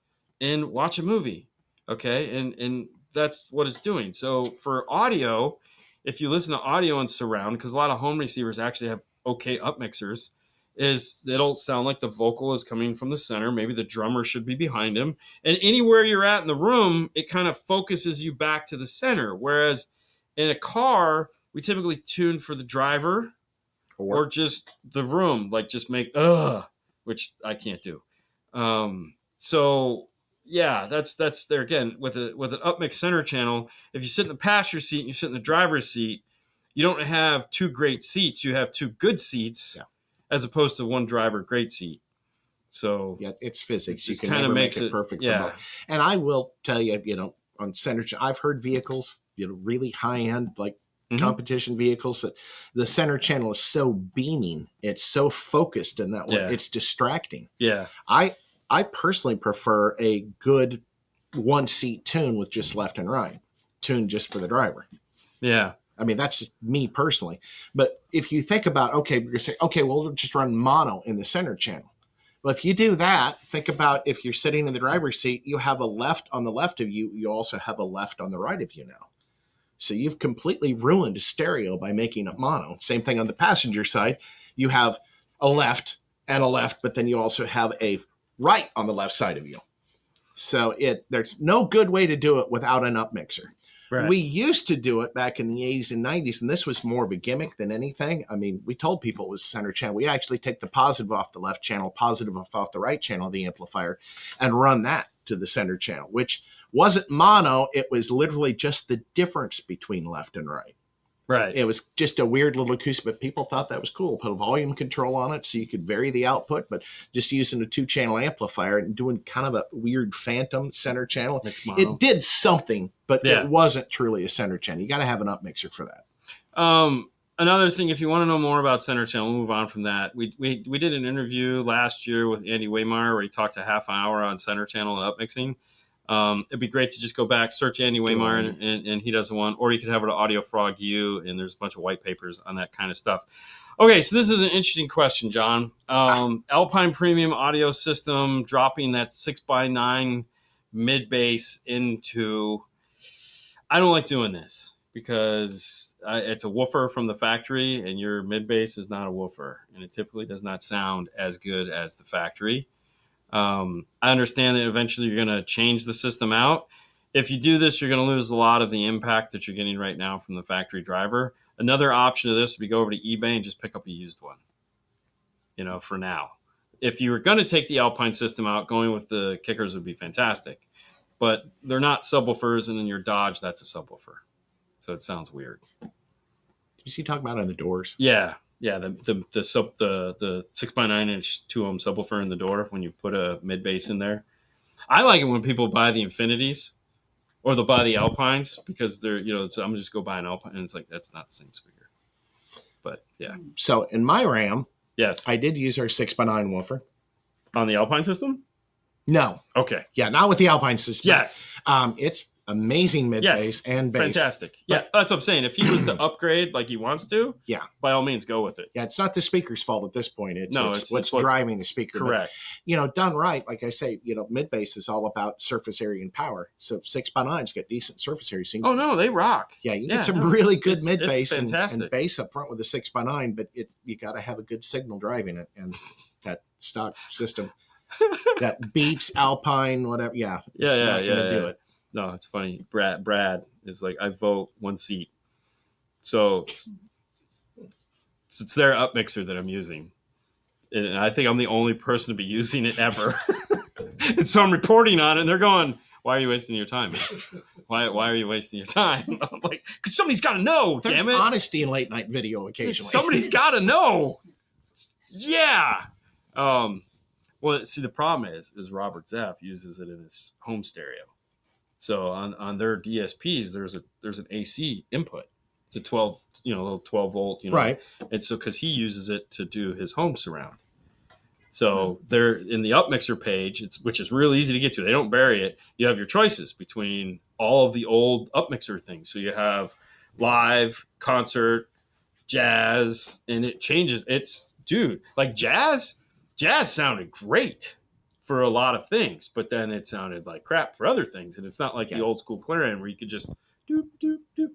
and watch a movie. Okay, and that's what it's doing. So for audio, if you listen to audio on surround, because a lot of home receivers actually have okay upmixers, is it'll sound like the vocal is coming from the center. Maybe the drummer should be behind him. And anywhere you're at in the room, it kind of focuses you back to the center. Whereas in a car, we typically tune for the driver or just the room, like just make, which I can't do. So yeah, that's there again with an upmix center channel. If you sit in the passenger seat and you sit in the driver's seat, you don't have 2 great seats. You have 2 good seats. Yeah. As opposed to one driver great seat. So yeah, it's physics. You it can kind of never makes make it it perfect. Yeah. For both. And I will tell you, on center, I've heard vehicles, really high end, like Mhm. competition vehicles, that the center channel is so beaming, it's so focused in that way, Yeah. it's distracting. Yeah. I personally prefer a good 1-seat tune with just left and right, tune just for the driver. Yeah. I mean, that's just me personally. But if you think about, okay, you're saying, okay, well, we'll just run mono in the center channel. Well, if you do that, think about if you're sitting in the driver's seat, you have a left on the left of you. You also have a left on the right of you now. So you've completely ruined stereo by making it mono. Same thing on the passenger side. You have a left and a left, but then you also have a right on the left side of you. So there's no good way to do it without an up mixer. Right. We used to do it back in the 80s and 90s, and this was more of a gimmick than anything. I mean, we told people it was center channel. We'd actually take the positive off the left channel, positive off the right channel of the amplifier, and run that to the center channel, which wasn't mono. It was literally just the difference between left and right. Right. It was just a weird little acoustic, but people thought that was cool. Put a volume control on it so you could vary the output, but just using a 2-channel amplifier and doing kind of a weird phantom center channel. It did something, but it wasn't truly a center channel. You got to have an up mixer for that. Another thing, if you want to know more about center channel, we'll move on from that. We did an interview last year with Andy Waymeyer where he talked a half an hour on center channel and up mixing. It'd be great to just go back, search Andy Waymeyer, and he does the one, or you could have it at Audio Frog U, and there's a bunch of white papers on that kind of stuff. Okay, so this is an interesting question, John. Alpine Premium audio system dropping that 6x9 mid bass into. I don't like doing this because it's a woofer from the factory, and your mid bass is not a woofer, and it typically does not sound as good as the factory. I understand that eventually you're going to change the system out. If you do this, you're going to lose a lot of the impact that you're getting right now from the factory driver. Another option of this would be go over to eBay and just pick up a used one, for now. If you were going to take the Alpine system out, going with the kickers would be fantastic. But they're not subwoofers, and in your Dodge, that's a subwoofer. So it sounds weird. Did you see talking about on the doors? Yeah. Yeah, the 6x9-inch 2-ohm subwoofer in the door when you put a mid bass in there. I like it when people buy the Infinities or they'll buy the Alpines because they're I'm gonna just go buy an Alpine and it's like that's not the same speaker. But yeah. So in my Ram, yes, I did use our 6x9 woofer on the Alpine system. No, okay, yeah, not with the Alpine system. Yes, it's amazing mid bass and bass. Fantastic. Yeah, that's what I'm saying. If he was to upgrade like he wants to, yeah, by all means go with it. Yeah, it's not the speaker's fault at this point. It's what's driving the speaker. Correct. But, done right, like I say, mid bass is all about surface area and power. So 6x9's got decent surface area. So they rock. Yeah, you get some really good mid bass and bass up front with the 6x9, but you got to have a good signal driving it, and that stock system that beats Alpine, whatever. Yeah, do it. No, it's funny. Brad is like, I vote one seat. So it's their up mixer that I'm using. And I think I'm the only person to be using it ever. And so I'm reporting on it, and they're going, why are you wasting your time? Why are you wasting your time? I'm like, because somebody's got to know, damn it. There's honesty in late night video occasionally. Somebody's got to know. Yeah. Well, see, the problem is Robert Zeff uses it in his home stereo. So on their DSPs, there's an AC input. It's a 12 volt, right. And so because he uses it to do his home surround. So they're in the up mixer page, which is real easy to get to. They don't bury it. You have your choices between all of the old up mixer things. So you have live, concert, jazz, and it changes. Like jazz sounded great for a lot of things, but then it sounded like crap for other things. And it's not like the old school Clarion where you could just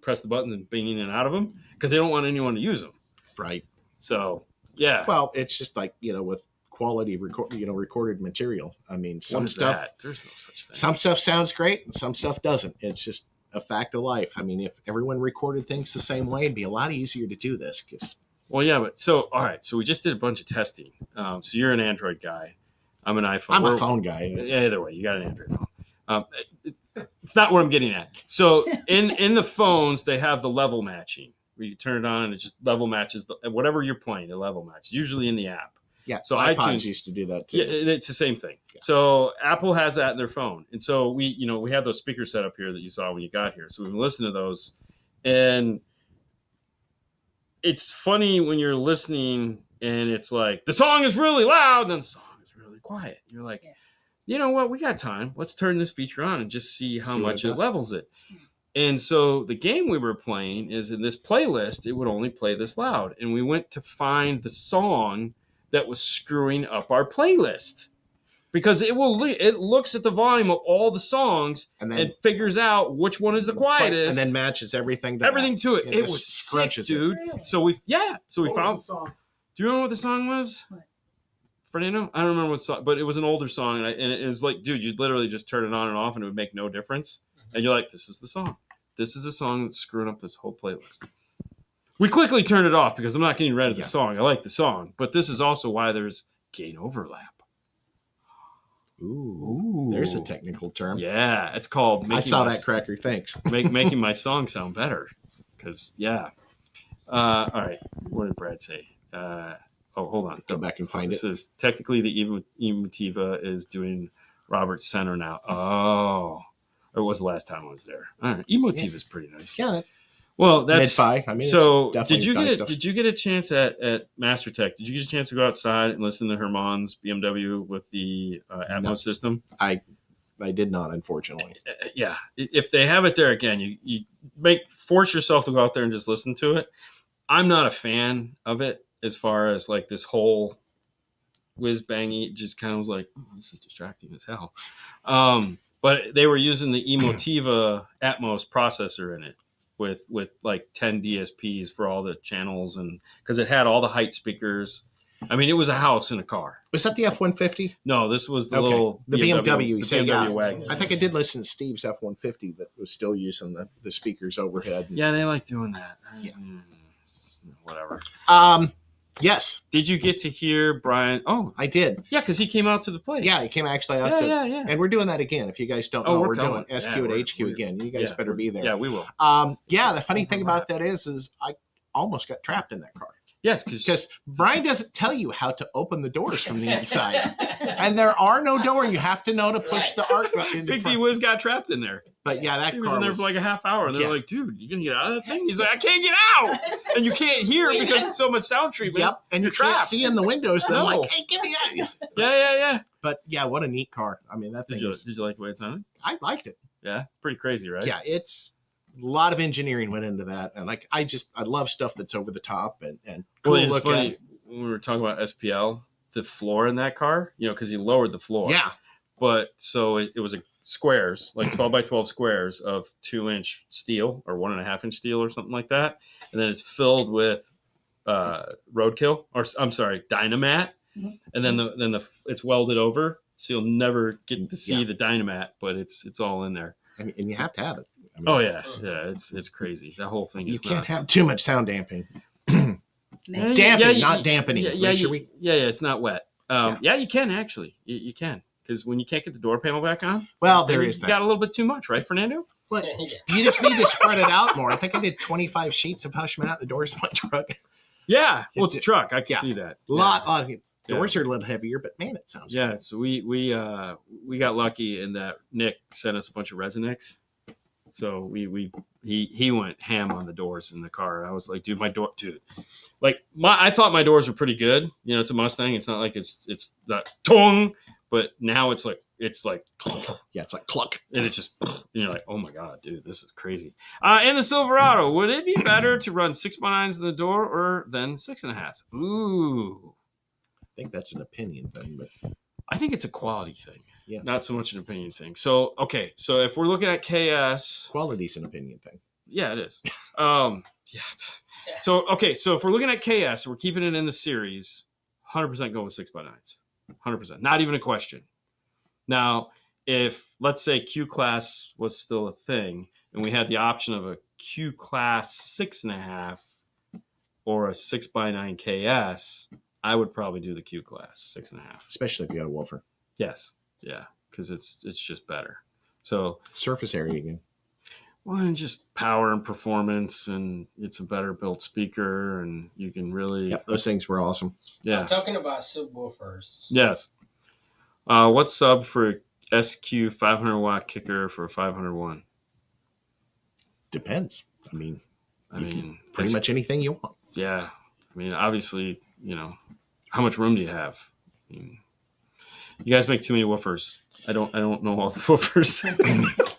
press the buttons and bing in and out of them because they don't want anyone to use them. Right. So, yeah. Well, it's just like, with quality recorded material. I mean, some stuff, there's no such thing. Some stuff sounds great and some stuff doesn't. It's just a fact of life. I mean, if everyone recorded things the same way, it'd be a lot easier to do this. Well, yeah, but all right. So we just did a bunch of testing. So you're an Android guy. I'm an iPhone. I'm a phone guy. Either way, you got an Android phone. It's not what I'm getting at. So in the phones, they have the level matching where you turn it on and it just level matches whatever you're playing. It level matches usually in the app. Yeah. So iPods used to do that too. Yeah, it's the same thing. Yeah. So Apple has that in their phone, and so we have those speakers set up here that you saw when you got here. So we've been listening to those, and it's funny when you're listening and it's like the song is really loud, and then the song is really quiet. You're like, you know what? We got time. Let's turn this feature on and just see how much it levels it. And so the game we were playing is in this playlist, it would only play this loud. And we went to find the song that was screwing up our playlist. Because it looks at the volume of all the songs and figures out which one is the quietest. And then matches everything to it. It was sick, dude. Really? So we found. Song? Do you remember what the song was? What? Fernando? I don't remember what song, but it was an older song, and it was like, dude, you'd literally just turn it on and off, and it would make no difference. And you're like, this is the song. This is the song that's screwing up this whole playlist. We quickly turned it off because I'm not getting rid of the song. I like the song, but this is also why there's gain overlap. Ooh, there's a technical term. Yeah, it's called. I saw that cracker. Thanks. Making my song sound better, because all right, what did Brad say? Hold on. Go back and find this it. This is technically the Emotiva is doing Robert Center now. Oh, it was the last time I was there. All right, Emotiva is pretty nice. Yeah. Well, that's mid-fi. I mean, so. It's Did you get a chance at MasterTech? Did you get a chance to go outside and listen to Herman's BMW with the Atmos system? I did not, unfortunately. Yeah, if they have it there again, you force yourself to go out there and just listen to it. I'm not a fan of it as far as like this whole whiz bangy. Just kind of was like, oh, this is distracting as hell. But they were using the Emotiva Atmos processor in it with like 10 DSPs for all the channels, and because it had all the height speakers. I mean, it was a house in a car. Was that the F-150? No, this was the little BMW. The BMW wagon. I think I did listen to Steve's F-150 that was still using the speakers overhead. Yeah, they like doing that. Yeah. Whatever. Yes. Did you get to hear Brian? Oh, I did. Yeah, because he came out to the place. Yeah, he came actually out Yeah. And we're doing that again. If you guys don't know, we're doing coming. SQ at HQ again. You guys better be there. Yeah, we will. The funny thing about that is I almost got trapped in that car. Yes, because Brian doesn't tell you how to open the doors from the inside, and there are no doors. You have to know to push the arc button. Big D Wiz got trapped in there. But yeah, that he car was in there for like a half hour, and they're like, "Dude, you gonna get out of that thing?" He's like, "I can't get out," and you can't hear because it's so much sound treatment. Yep, and you're you trapped. can't see in the windows. They're like, "Hey, get me out!" Yeah. But yeah, what a neat car. I mean, that thing. Did you like the way it sounded? I liked it. Yeah, pretty crazy, right? Yeah, it's a lot of engineering went into that, and like I love stuff that's over the top and cool looking. Funny, when we were talking about SPL, the floor in that car, because he lowered the floor. Yeah, but so it was a squares, like 12 by 12 squares of 2-inch steel or 1.5-inch steel or something like that, and then it's filled with roadkill, or I'm sorry, Dynamat, and then it's welded over, so you'll never get to see the Dynamat, but it's all in there. I mean, and you have to have it. I mean, oh yeah, it's crazy. That whole thing is you can't nuts. have too much sound damping. Not dampening. It's not wet. You can actually. You can, because when you can't get the door panel back on, well, there is that. You got a little bit too much, right, Fernando? Well, you just need to spread it out more. I think I did 25 sheets of hush mat. The doors of my truck. Yeah, well, it's a truck. I can see that. Lot of doors are a little heavier, but man, it sounds good. Yeah, so we got lucky in that Nick sent us a bunch of Resonix. So he went ham on the doors in the car. I was like, dude, I thought my doors were pretty good. It's a Mustang. It's not like it's that tong, but now it's like yeah, it's like cluck, and it just you're like, oh my god, dude, this is crazy. And the Silverado, would it be better to run 6x9s in the door or than 6.5? Ooh, I think that's an opinion thing, but I think it's a quality thing. Yeah, not so much an opinion thing. So so if we're looking at KS, quality's an opinion thing. Yeah, it is. So if we're looking at KS, we're keeping it in the series. 100% go with 6x9s. 100%, not even a question. Now, if let's say Q class was still a thing, and we had the option of a Q class 6.5 or a 6x9 KS, I would probably do the Q class 6.5, especially if you got a woofer. Yes, yeah, because it's just better. So surface area again. Well, and just power and performance, and it's a better built speaker, and you can really. Yep, those things were awesome. Yeah, I'm talking about subwoofers. Yes. What's sub for SQ 500 watt kicker for 501? Depends. I mean, pretty much anything you want. Yeah, I mean, obviously, how much room do you have? I mean, you guys make too many woofers. I don't know all the woofers.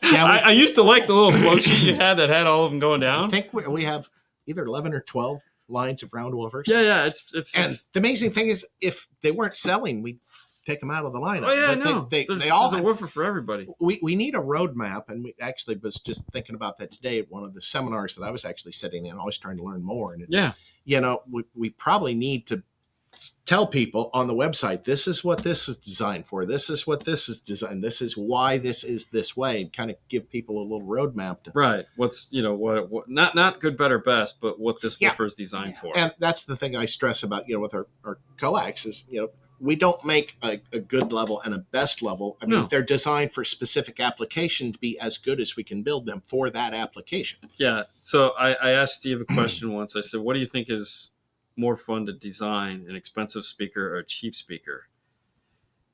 Yeah, I used to like the little flow sheet you had that had all of them going down. I think we have either 11 or 12 lines of round woofers. Yeah, it's the amazing thing is, if they weren't selling, we'd take them out of the lineup. Oh yeah, but there's a woofer for everybody. We need a roadmap, and we actually was just thinking about that today at one of the seminars that I was actually sitting in, always trying to learn more. And it's, we probably need to tell people on the website, this is what this is designed for. This is what this is designed. This is why this is this way, and kind of give people a little roadmap to. Right. What's what not good, better, best, but what this woofer is designed for. And that's the thing I stress about, with our coax is, we don't make a good level and a best level. I mean, they're designed for specific application to be as good as we can build them for that application. Yeah. So I asked Steve a question once. I said, what do you think is more fun to design, an expensive speaker or a cheap speaker?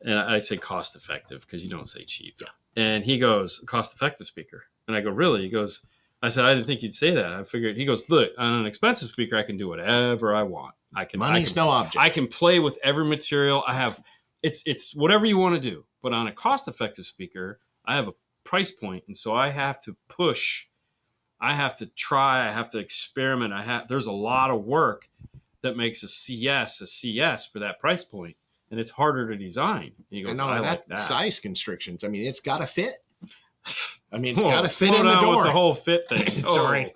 And I say cost effective because you don't say cheap. Yeah. And he goes, cost effective speaker. And I go, really? He goes, I said, I didn't think you'd say that. I figured, he goes, look, on an expensive speaker, I can do whatever I want. Money's no object. I can play with every material. I have, it's whatever you want to do. But on a cost effective speaker, I have a price point. And so I have to push. I have to try. I have to experiment. There's a lot of work that makes a CS for that price point, and it's harder to design. And he goes, I like that. Size constrictions. I mean, it's got to fit. I mean, it's got to fit slow in the down door. with the whole fit thing. Sorry.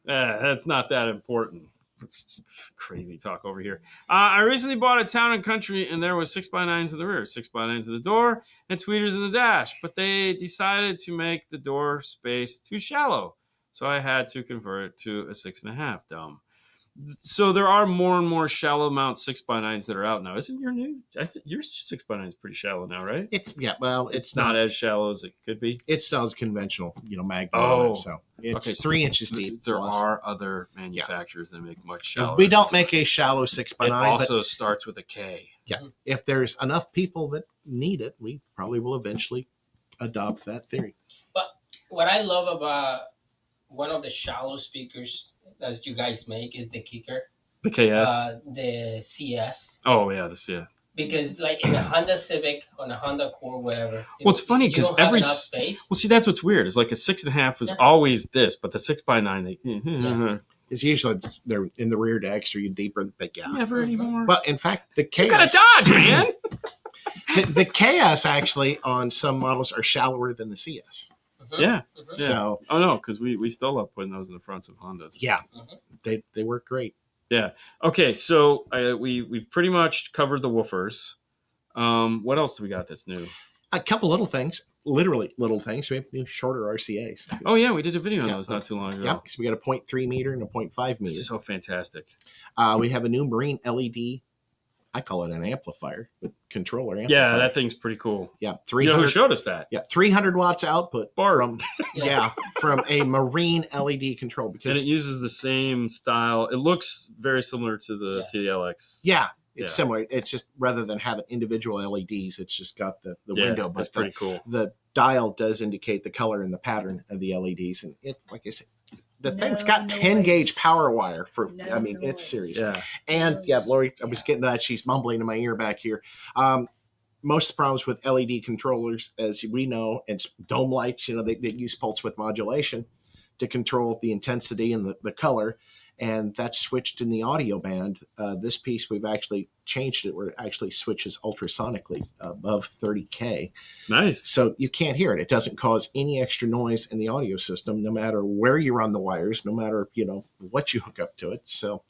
That's not that important. It's crazy talk over here. I recently bought a Town and Country, and there was 6x9s in the rear, 6x9s in the door, and tweeters in the dash. But they decided to make the door space too shallow, so I had to convert it to a 6.5. Dumb. So there are more and more shallow mount 6x9s that are out now. Isn't your new? I think your 6x9 is pretty shallow now, right? It's not as shallow as it could be. It's not as conventional, magnet. Oh, so it's okay, so 3 inches deep. There are other manufacturers that make much shallower. We don't make a shallow 6x9. It also starts with a K. Yeah, if there's enough people that need it, we probably will eventually adopt that theory. But what I love about one of the shallow speakers that you guys make is the kicker. The KS? The CS. Oh, yeah, Because like in a Honda Civic, on a Honda Accord, whatever. Well, it's funny because every space. Well, see, that's what's weird. It's like a 6.5 is always this, but the 6x9 is usually they're in the rear decks or you deeper, but never anymore. But in fact, the KS, you gotta dodge, man. the KS actually on some models are shallower than the CS. Yeah. So no, because we still love putting those in the fronts of Hondas. Yeah, they work great. Yeah. Okay, so we've pretty much covered the woofers. What else do we got that's new? A couple little things, literally little things. We have new shorter RCAs. Oh yeah, we did a video on those not too long ago. Yeah, because we got a 0.3 meter and a 0.5 meter. So fantastic. We have a new marine LED. I call it an amplifier, but controller amplifier. Yeah, that thing's pretty cool. Yeah, 300. Who showed us that? Yeah, 300 watts output from from a marine LED control because and it uses the same style. It looks very similar to the LX. Yeah, it's similar. It's just rather than having individual LEDs, it's just got the window. But that's pretty cool. The dial does indicate the color and the pattern of the LEDs, and it, like I said, the thing's got 10 gauge power wire for. I mean, it's serious. Yeah. And Lori, I was getting to that. She's mumbling in my ear back here. Most of the problems with LED controllers, as we know, and dome lights, they use pulse width modulation to control the intensity and the color. And that's switched in the audio band. This piece, we've actually changed it where it actually switches ultrasonically above 30K. Nice. So you can't hear it. It doesn't cause any extra noise in the audio system, no matter where you run the wires, no matter, what you hook up to it. So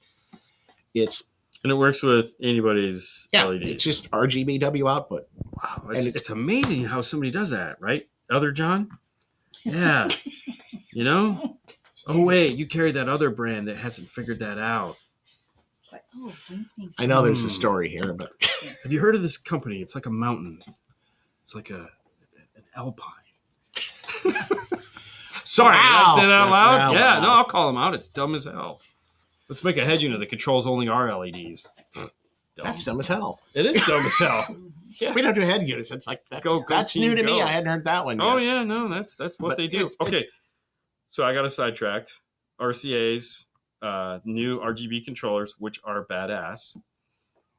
and it works with anybody's LEDs. It's just RGBW output. Wow. It's amazing how somebody does that, right? Other John? Yeah. Oh, wait, you carry that other brand that hasn't figured that out. It's like, Dean's being I know there's a story here, but have you heard of this company? It's like a mountain. It's like an alpine. Sorry, did I say that out loud? Wow. No, I'll call them out. It's dumb as hell. Let's make a head unit that controls only our LEDs. That's dumb as hell. It is dumb as hell. Yeah. We don't do head units. It's like that. Go that's team, new to go. me. I hadn't heard that one yet. Oh yeah, no, that's what they do. It's, So I got a sidetracked. RCAs, new RGB controllers, which are badass.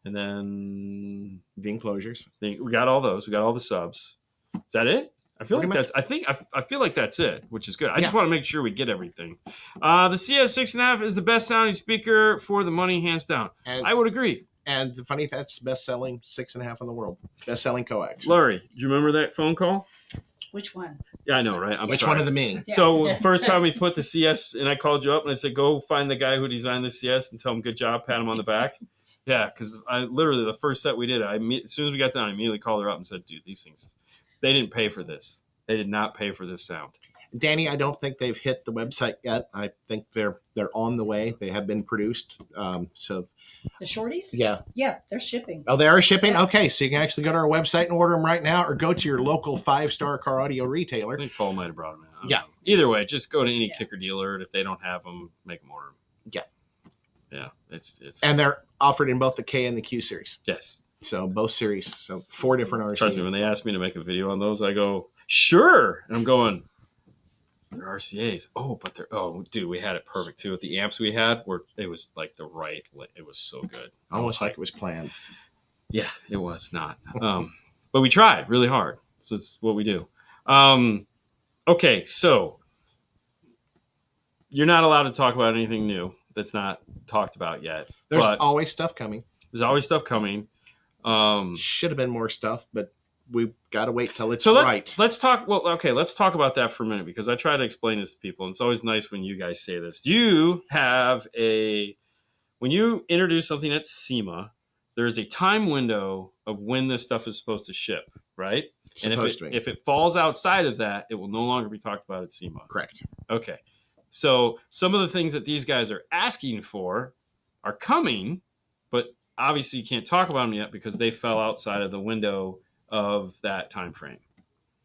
And then the enclosures. We got all those. We got all the subs. Is that it? I feel Pretty like much. I feel like that's it, which is good. I just want to make sure we get everything. The CS 6.5 is the best sounding speaker for the money, hands down. And I would agree. And the funny, that's best selling 6.5 in the world. Best selling coax. Laurie, do you remember that phone call? Which one? Yeah, I know, right? Which one of the me? Yeah. So first time we put the CS, and I called you up and I said, go find the guy who designed the CS and tell him good job, pat him on the back. Yeah, because I literally the first set we did, as soon as we got done, I immediately called her up and said, "Dude, these things, they didn't pay for this. They did not pay for this sound." Danny, I don't think they've hit the website yet. I think they're on the way. They have been produced. So The shorties? yeah. Yeah, they're shipping. Oh, they are shipping? Yeah. Okay, so you can actually go to our website and order them right now, or go to your local 5-star car audio I retailer. think Paul might have brought them in. I don't Yeah. know. Either way, just go to any Yeah. kicker dealer, and if they don't have them, make them order them. Yeah. Yeah, it's And they're offered in both the K and the Q series. yes. So both series. So 4 different RC. Trust me, when they ask me to make a video on those, I go, sure. And I'm going, they're RCAs. Oh, but they're, dude, we had it perfect too. With the amps we had, it was like it was so good. Almost like it was planned. Yeah, it was not. But we tried really hard. So it's what we do. Okay, so you're not allowed to talk about anything new that's not talked about yet. There's but always stuff coming. there's always stuff coming. Should have been more stuff, but we've got to wait till it's So right. let's talk. Well, okay, let's talk about that for a minute because I try to explain this to people, and it's always nice when you guys say this. You have when you introduce something at SEMA, there's a time window of when this stuff is supposed to ship, right? And if it falls outside of that, it will no longer be talked about at SEMA. Correct. Okay, so some of the things that these guys are asking for are coming, but obviously you can't talk about them yet because they fell outside of the window of that time frame.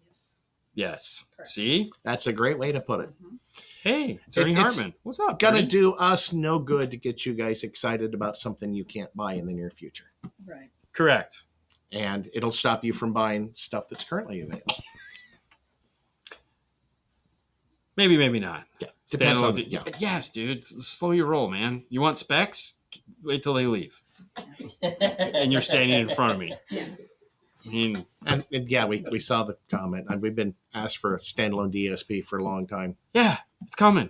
Yes. Yes. Correct. See? That's a great way to put it. Mhm. Hey, it's Ernie It's Hartman. What's up? Gonna Ernie? do us no good to get you guys excited about something you can't buy in the near future. Right. Correct. And it'll stop you from buying stuff that's currently available. Maybe, maybe not. Yeah. Depends on Standalone. Yes, dude. Slow your roll, man. You want specs? Wait till they leave. And you're standing in front of me. Yeah. I mean, And yeah, we saw the comment. And we've been asked for a standalone DSP for a long time. yeah, it's coming.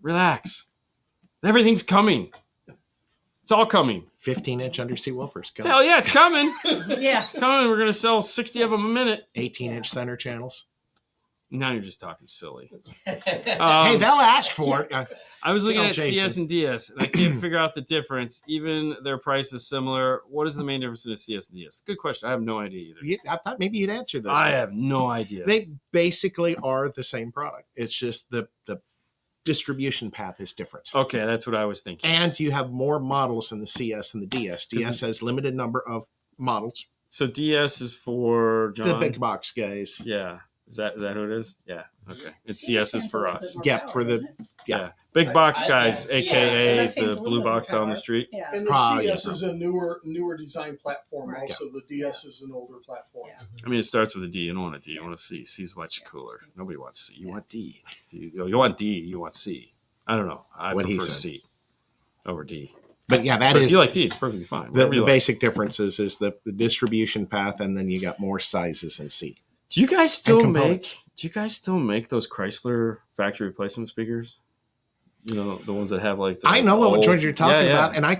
Relax. Everything's coming. It's all coming. 15-inch undersea woofers. Hell yeah, it's coming. Yeah. It's coming. We're going to sell 60 of them a minute. 18-inch center channels. Now you're just talking silly. Hey, they'll ask for it. I was looking Oh, at Jason. CS and DS, and I can't figure out the difference. Even their price is similar. What is the main difference between CS and DS? Good question. I have no idea either. I thought maybe you'd answer this. I have no idea. They basically are the same product. It's just the distribution path is different. Okay, that's what I was thinking. And you have more models in the CS and the DS. DS has limited number of models. So DS is for John. The big box guys. Yeah. Is that who it is? Yeah. Okay. And CS CS is stands for a little us. bit more Yeah, power, for the- doesn't it? Yeah. Big box I- guys, yeah, aka that seems a the little blue bit box more down the power. street. Yeah. And the Ah, yeah. CS is a newer design platform. Right. Also, the DS is an older platform. Yeah. I mean, it starts with a D. You don't want a D. You want a C. C's much cooler. Nobody wants C. You want D. You want D. You want C. I don't know. I What he prefer said. C over D. But yeah, that But if is you like D, it's perfectly fine. the Whatever you like. basic differences is the distribution path, and then you got more sizes in C. Do you guys still components. make those Chrysler factory replacement speakers? You know, the ones that have like the I know what old- ones you're talking Yeah, yeah. about, and I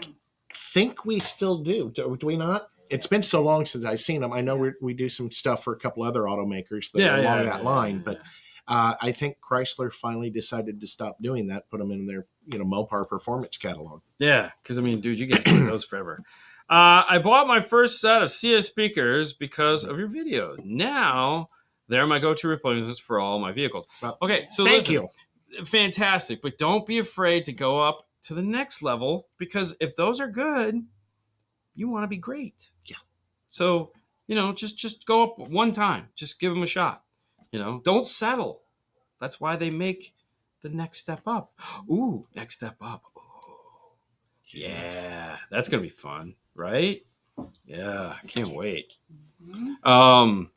think we still do. Do we not? It's been so long since I've seen them. I know we do some stuff for a couple other automakers that are along that line, but I think Chrysler finally decided to stop doing that, put them in their Mopar performance catalog. Yeah, because I mean, dude, you guys make those forever. I bought my first set of CS speakers because of your videos. Now they're my go-to replacements for all my vehicles. Well, Okay, so thank listen, you. fantastic, but don't be afraid to go up to the next level because if those are good, you want to be great. Yeah. So just go up one time. Just give them a shot. Don't settle. That's why they make the next step up. Ooh, next step up. Oh, yeah, that's gonna be fun, right? Yeah, I can't wait. Mhm.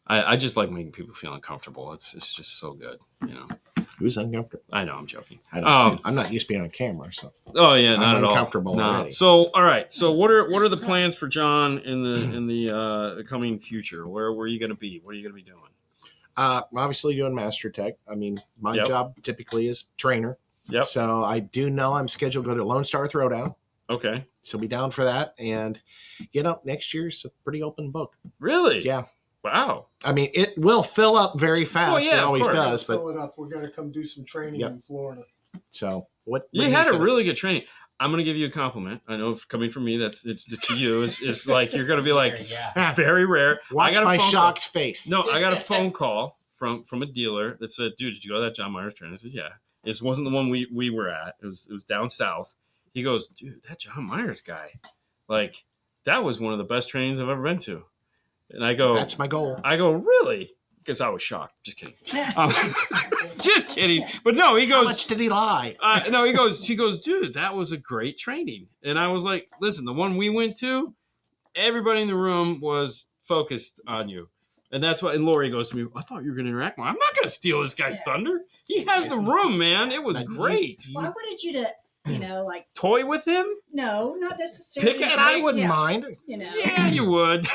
I just like making people feel uncomfortable. It's just so good. Who's uncomfortable? I know I'm joking. I don't, I'm not used to being on camera, so Oh yeah, not I'm at all. uncomfortable No. already. So all right. So what are the plans for John in the coming future? Where are you going to be? What are you going to be doing? obviously doing Master Tech. I mean, my Yep. job typically is trainer. Yep. So I do know I'm scheduled to go to Lone Star Throwdown. Okay. So be down for that. And, next year's a pretty open book. Really? Yeah. Wow. I mean, it will fill up very fast. yeah, It of always course. does. But Fill it up. We're going to come do some training Yep. in Florida. so what You he had a said- really good training. I'm going to give you a compliment. I know if coming from me, to you is like, you're going to be like, Yeah. very rare. Watch I got a my phone shocked face. No, I got a phone call from a dealer that said, dude, did you go to that John Myers training? I said, yeah. It wasn't the one we were at. It was down south. He goes, dude, that John Myers guy, like, that was one of the best trainings I've ever been to. And I go, That's my goal. I go, really? Because I was shocked. Just kidding. Just kidding. But no, he How goes, much did he lie? no, he goes, dude, that was a great training. And I was like, listen, the one we went to, everybody in the room was focused on you. And that's what, and Lori goes to me, I thought you were going to interact more. I'm not going to steal this guy's thunder. He has the room, man. It was great. Well, I wanted you to, like, Toy with him? no, not necessarily. Pick it, And I wouldn't mind. Yeah, you would.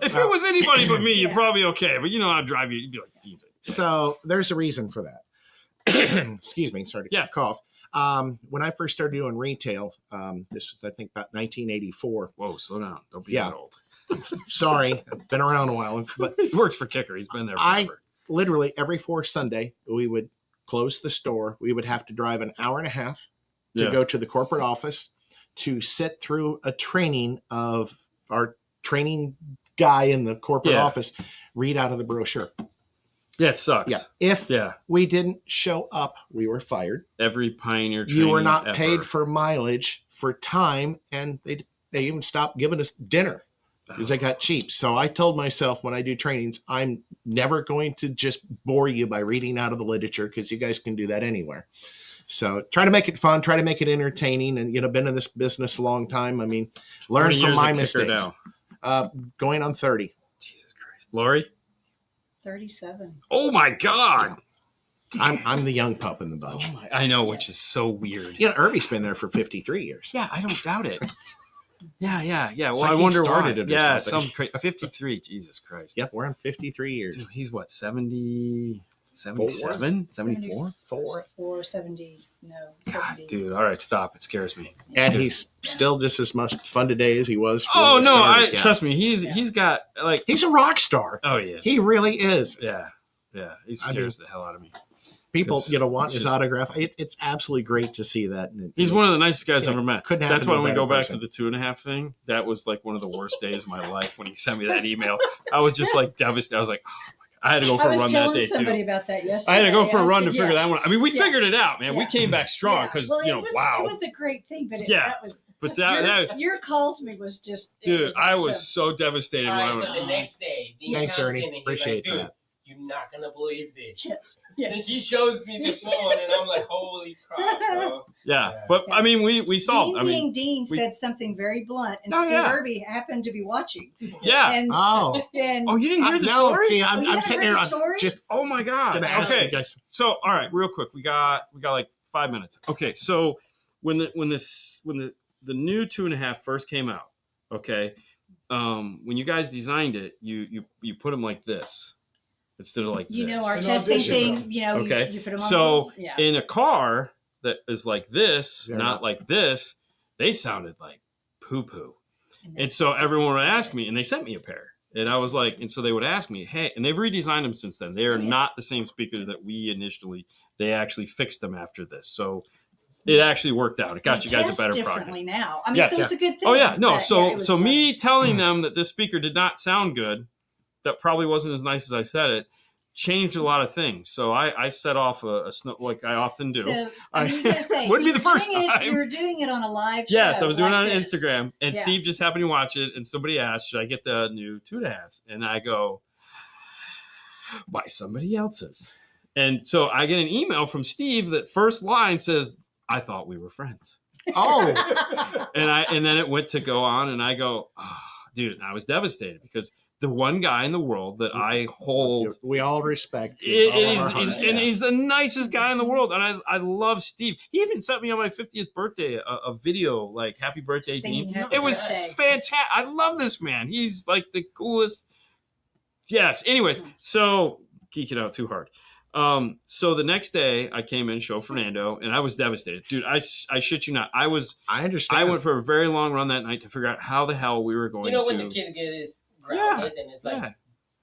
If it was anybody but me, you're probably okay. But you know, I'd drive you. You'd be like, Dean's it. So there's a reason for that. Excuse me. Sorry to cough. When I first started doing retail, this was, I think, about 1984. Whoa, slow down. Don't be Yeah. that old. Sorry, I've been around a while, but He works for Kicker. He's been there forever. literally every fourth Sunday we would close the store. We would have to drive an hour and a half to go to the corporate office to sit through a training of our training guy in the corporate office, read out of the brochure. Yeah, it sucks. Yeah. If we didn't show up, we were fired. Every Pioneer training You were not ever. paid for mileage, for time, and they even stopped giving us dinner because they got cheap. So I told myself when I do trainings, I'm never going to just bore you by reading out of the literature because you guys can do that anywhere. So try to make it fun, try to make it entertaining, and been in this business a long time. I mean, learn from my mistakes. Going on 30. Jesus Christ, Lori. 37. Oh my God. I'm the young pup in the bunch. Oh my, I know, which is so weird. Irby's been there for 53 years. Yeah, I don't doubt it. Yeah. Well, like I he wonder started why. it or Yeah, something. 53. Jesus Christ. Yep, we're on 53 years. Dude, he's what, 70, 77, 74? 470. No, 70. Dude, all right, stop. It scares me. And he's still just as much fun today as he was. Oh when we no, started. trust me. He's got like He's a rock star. Oh yeah, He really is. yeah. He scares the hell out of me. People, 'Cause want it's his just- autograph. It's absolutely great to see that. And He's one of the nicest guys I've ever met. couldn't happen That's to why a when we better go back person. to the 2.5 thing, that was like one of the worst days of my life when he sent me that email. I was just like devastated. I was like, oh my God. I had to go for a run that telling day somebody too. about that yesterday. I had to go for a run to said, figure that one out. I mean, we Yeah. figured it out, man. We Yeah. came back strong because, Well, you know, wow. It was a great thing, but that was. But that Your call to me was just. dude, I was awesome. so devastated All when right, I so went, the next day, Dean Thanks, comes Ernie. in and he's Appreciate like, dude, that. you're not gonna believe this. Yes. And he shows me the phone, and I'm like, holy crap, bro. yeah. But I mean, we solved. Dean I mean, Dean we- said something very blunt, and Oh, Steve yeah. Irby happened to be watching. yeah. And, Oh. and Oh, you didn't hear the no, story? see, Oh, I'm you haven't sitting heard here the I'm story? just Oh my God. going to ask Okay. you guys. So, all right, real quick, we got like 5 minutes. Okay, so when the new 2.5 first came out, okay, when you guys designed it, you put them like this instead of like you this. know our An testing audition thing. room. You know, Okay. you put them on. So yeah. in a car that is like this, They're not not. like this, they sounded like poo poo. And so everyone would ask me, and they sent me a pair. And I was like, and so they would ask me, hey, and they've redesigned them since then. They are Yes. not the same speakers that we initially, they actually fixed them after this. So it actually worked out. It got We you guys a test better differently product. now. I mean, Yes. so it's a good thing. Oh yeah, no. but, So yeah, it was so fun. me telling them that this speaker did not sound good, that probably wasn't as nice as I said it, changed a lot of things. So I set off a snow like I often do. So, I mean, you gotta say, Wouldn't be the you're first doing time. You were doing it on a live show. Yes, I was doing it like on this. Instagram, and Yeah. Steve just happened to watch it, and somebody asked, should I get the new 2.5s? And I go, buy somebody else's. And so I get an email from Steve that first line says, I thought we were friends. Oh, And then it went to go on, and I go, oh, dude, and I was devastated because the one guy in the world that I hold we all respect you. with all of our hearts. and he's the nicest guy in the world, and I love Steve. He even sent me on my 50th birthday a video like "Happy Birthday, Singing Dean." happy It was birthday. fantastic. I love this man. He's like the coolest. Yes. Anyways, so geek it out too hard. So the next day I came in, show Fernando, and I was devastated, dude. I shit you not. I understand. went for a very long run that night to figure out how the hell we were going You know to. when the kid gets grounded and it's like,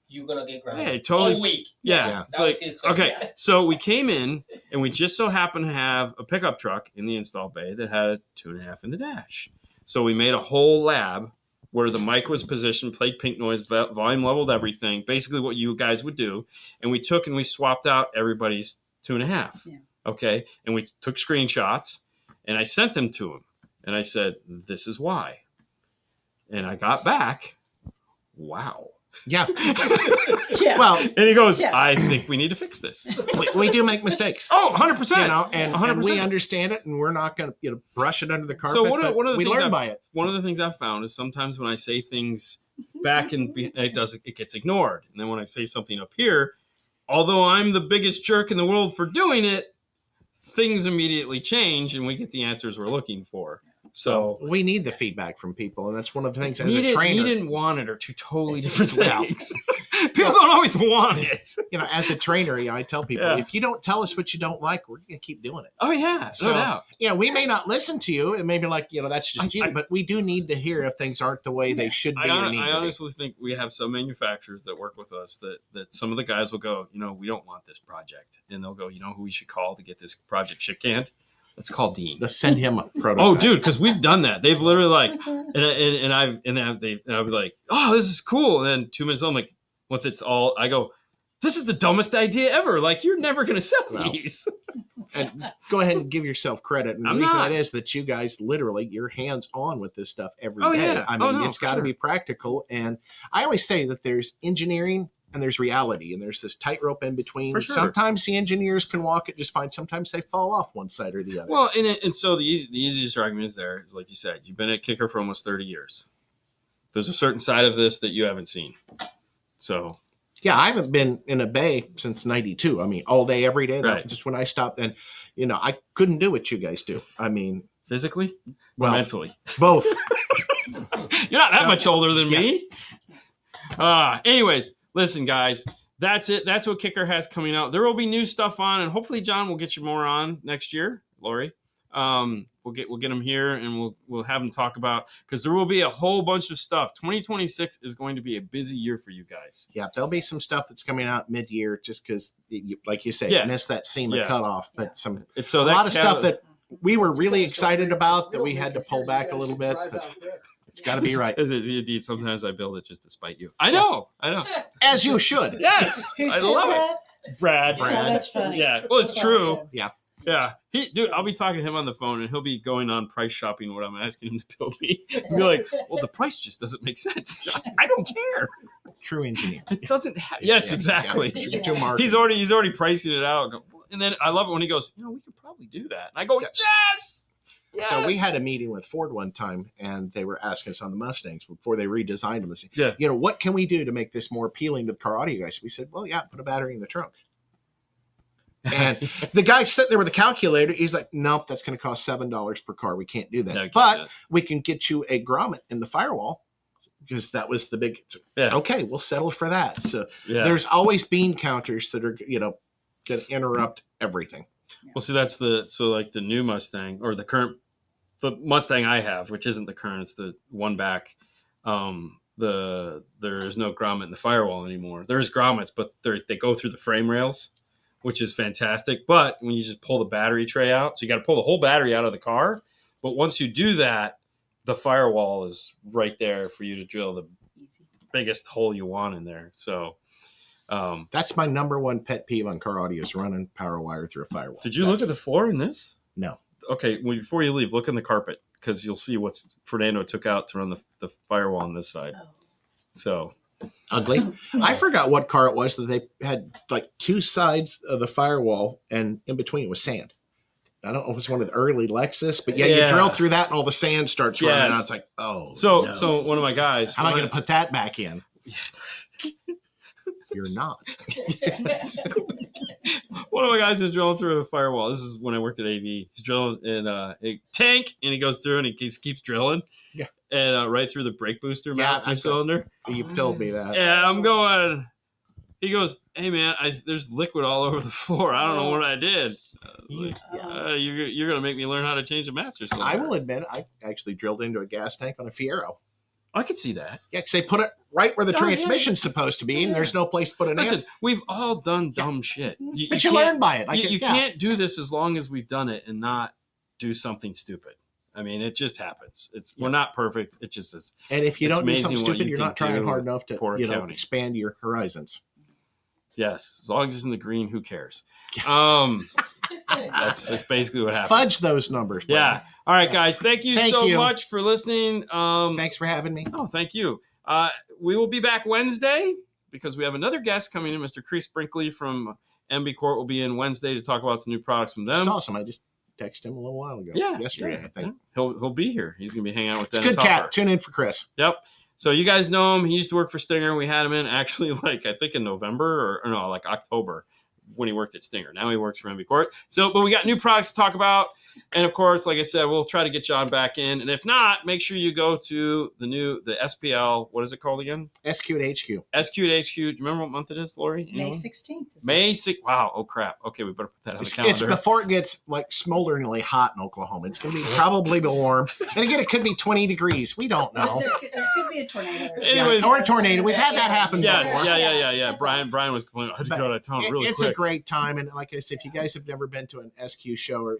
you're gonna get grounded. Yeah, totally. All week. Yeah. Yeah. It's That was like, his thing. okay, Yeah. so we came in and we just so happened to have a pickup truck in the install bay that had a 2.5 in the dash. So we made a whole lab where the mic was positioned, played pink noise, volume leveled everything, basically what you guys would do. And we took and we swapped out everybody's 2.5. Yeah. Okay. And we took screenshots and I sent them to him. And I said, this is why. And I got back, wow. Yeah. Yeah. Well, And he goes, Yeah. I think we need to fix this. we do make mistakes. Oh, 100%. You know, and 100%. we understand it, and we're not going to brush it under the carpet. So but one of the we things learn I've- by it. One of the things I've found is sometimes when I say things back and it gets ignored. And then when I say something up here, although I'm the biggest jerk in the world for doing it, things immediately change and we get the answers we're looking for. So We need the feedback from people, and that's one of the things as need a it, trainer. need it and want it are two totally different Well, things. People don't always want it. You know, as a trainer, I tell people, Yeah. if you don't tell us what you don't like, we're going to keep doing it. Oh yeah, So, no doubt. Yeah, we may not listen to you, and maybe like, that's just you, I- but we do need to hear if things aren't the way they should be I or need to be. honestly think we have some manufacturers that work with us that some of the guys will go, we don't want this project. And they'll go, who we should call to get this project shit canned? Let's call Dean. Let's send him a prototype. Oh, dude, because we've done that. They've literally like, and I'll be like, oh, this is cool. And then 2 minutes, I'm like, once it's all, I go, this is the dumbest idea ever. Like, you're never gonna sell Well, these. And go ahead and give yourself credit. And the I'm reason not. that is that you guys literally, you're hands on with this stuff every day. Oh, yeah. I Oh, mean, no, it's for got to sure. be practical. And I always say that there's engineering and there's reality, and there's this tightrope in between. For sure. Sometimes the engineers can walk it just fine. Sometimes they fall off one side or the other. Well, and so the easiest argument is there is like you said, you've been a kicker for almost 30 years. There's a certain side of this that you haven't seen. So yeah, I haven't been in a bay since '92. I mean, all day, every day. Right. Just when I stopped, and I couldn't do what you guys do. I mean, physically, well, or mentally, both. you're not that much older than me. Anyways, listen, guys. That's it. That's what Kicker has coming out. There will be new stuff on, and hopefully John will get you more on next year. Lori, we'll get him here, and we'll have him talk about, because there will be a whole bunch of stuff. 2026 is going to be a busy year for you guys. Yeah, there'll be some stuff that's coming out mid-year, just because, like you say, Yes. missed that SEMA Yeah. cutoff. But some It's so a that lot of stuff cal- that we were really You guys excited don't about make- that you we don't had to make it pull here. back You a guys little should bit. drive But out there. it's got to be right, Indeed, sometimes I build it just to spite you. I know. as you should. Yes, Who I said love that? it. Brad. Oh, that's funny. Yeah, well, it's That's true. awesome. Yeah, dude, I'll be talking to him on the phone, and he'll be going on price shopping what I'm asking him to build me. He'll be like, "Well, the price just doesn't make sense." I don't care. True engineer. It doesn't. Yes, Yeah, exactly. yeah. Get your mark. He's already pricing it out. And then I love it when he goes, we could probably do that. And I go, yes. So we had a meeting with Ford one time, and they were asking us on the Mustangs before they redesigned them. They said, Yeah. what can we do to make this more appealing to the car audio guys? We said, well, yeah, put a battery in the trunk. And the guy sitting there with a calculator, he's like, nope, that's going to cost $7 per car. We can't do that. No, you can't but do that. we can get you a grommet in the firewall, because that was the big, Yeah. okay, we'll settle for that. So Yeah. there's always bean counters that are, going to interrupt everything. Well, see, that's like the new Mustang, or the Mustang I have, which isn't the current, it's the one back. There is no grommet in the firewall anymore. There's grommets, but they go through the frame rails, which is fantastic. But when you just pull the battery tray out, so you got to pull the whole battery out of the car. But once you do that, the firewall is right there for you to drill the biggest hole you want in there. So, That's my number one pet peeve on car audio, is running power wire through a firewall. did you look at the floor in this? No. Okay, well, before you leave, look in the carpet, because you'll see what Fernando took out to run the firewall on this side. Oh. So, Ugly. I forgot what car it was that they had like two sides of the firewall, and in between it was sand. I don't know if it was one of the early Lexus, but yeah, you Yeah. drill through that and all the sand starts running Yes. out. It's like, oh, so no. one of my guys. How am I going to put that back in? You're not. One of my guys is drilling through a firewall. This is when I worked at AV. He's drilling in a tank, and he goes through and he keeps drilling. Yeah. And right through the brake booster Yeah, master I've- cylinder. You've told me that. Yeah, I'm going. He goes, "Hey man, there's liquid all over the floor. I don't know what I did." You're gonna make me learn how to change a master cylinder. I will admit, I actually drilled into a gas tank on a Fiero. I could see that. Yeah, because they put it right where the Oh, yeah. transmission's supposed to be, and there's no place to put it Listen, in. we've all done dumb shit. But you can't- learn by it. You can't do this as long as we've done it and not do something stupid. I mean, it just happens. We're not perfect. It just is. And if you It's don't do something amazing what stupid, you you're can not trying do hard with enough to poor accounting. expand your horizons. Yes, as long as it's in the green, who cares? That's basically what happens. Fudge those numbers. Brad. Yeah. All right, guys. Thank you Thank so you. much for listening. Thanks for having me. Oh, thank you. We will be back Wednesday because we have another guest coming in. Mr. Chris Brinkley from MB Court will be in Wednesday to talk about some new products from them. Saw some. I just texted him a little while ago. Yesterday, I think. Yeah. He'll be here. He's going to be hanging out with It's a Dennis good Hopper. cat. Tune in for Chris. Yep. So you guys know him. He used to work for Stinger. We had him in actually I think in November or no, October when he worked at Stinger. Now he works for MB Court. But we got new products to talk about. And of course, like I said, we'll try to get John back in. And if not, make sure you go to the SPL. What is it called again? SQ at HQ. SQ at HQ. Do you remember what month it is, Lori? May 16th. May 6th. Wow. Oh, crap. Okay, we better put that on the It's calendar. before it gets smolderingly hot in Oklahoma. It's going to be probably warm. And again, it could be 20 degrees. We don't know. There could be a tornado. Anyways. Or a tornado. We've had that happen Yes. before. Yeah. Brian was complaining. I had to go to town really It's quick. a great time. And like I said, if you guys have never been to an SQ show,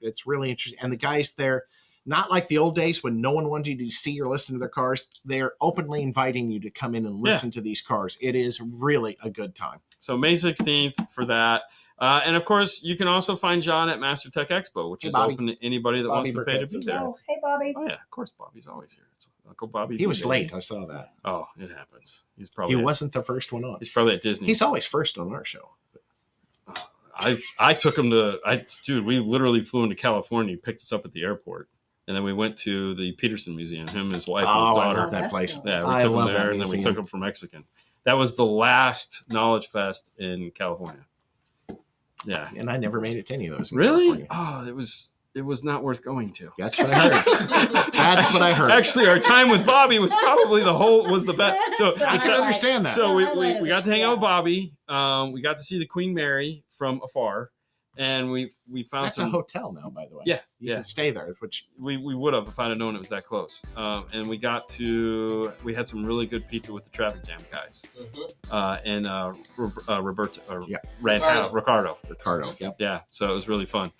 it's really interesting. And the guys there, not like the old days when no one wanted you to see or listen to their cars. They're openly inviting you to come in and listen to these cars. It is really a good time. So May 16th for that. And of course, you can also find John at Master Tech Expo, which is Bobby. open to anybody that Bobby wants to pay to be there. Oh, hey, Bobby. Oh, yeah, of course, Bobby's always here. It's Uncle Bobby. He was baby. late. I saw that. Oh, it happens. He Probably wasn't the first one on. He's probably at Disney. He's always first on our show. I took him dude, we literally flew into California, picked us up at the airport, and then we went to the Peterson Museum, him and his wife and his I daughter. love that That's place. cool. Yeah, we I took him love there, that and then we museum. took him for Mexican. That was the last Knowledge Fest in California. Yeah. And I never made it to any of those. in Really? California. Oh, it was not worth going to. That's what I heard. That's what I heard. Actually, our time with Bobby was probably the best. So That's I it's can a- understand that. So Well, I we got to hang out with yeah. Bobby. We got to see the Queen Mary from afar, and we found That's a some. hotel now, by the way. Yeah, You yeah. can stay there, which We would have if I'd have known it was that close. And we had some really good pizza with the traffic jam guys. And Roberto, Yeah. Ricardo. Ricardo. Yep. Yeah, so it was really fun.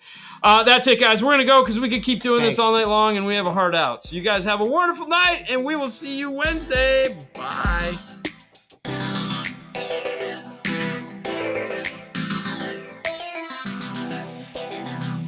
That's it, guys. We're going to go because we could keep doing this Thanks. all night long, and we have a heart out. So you guys have a wonderful night, and we will see you Wednesday. Bye.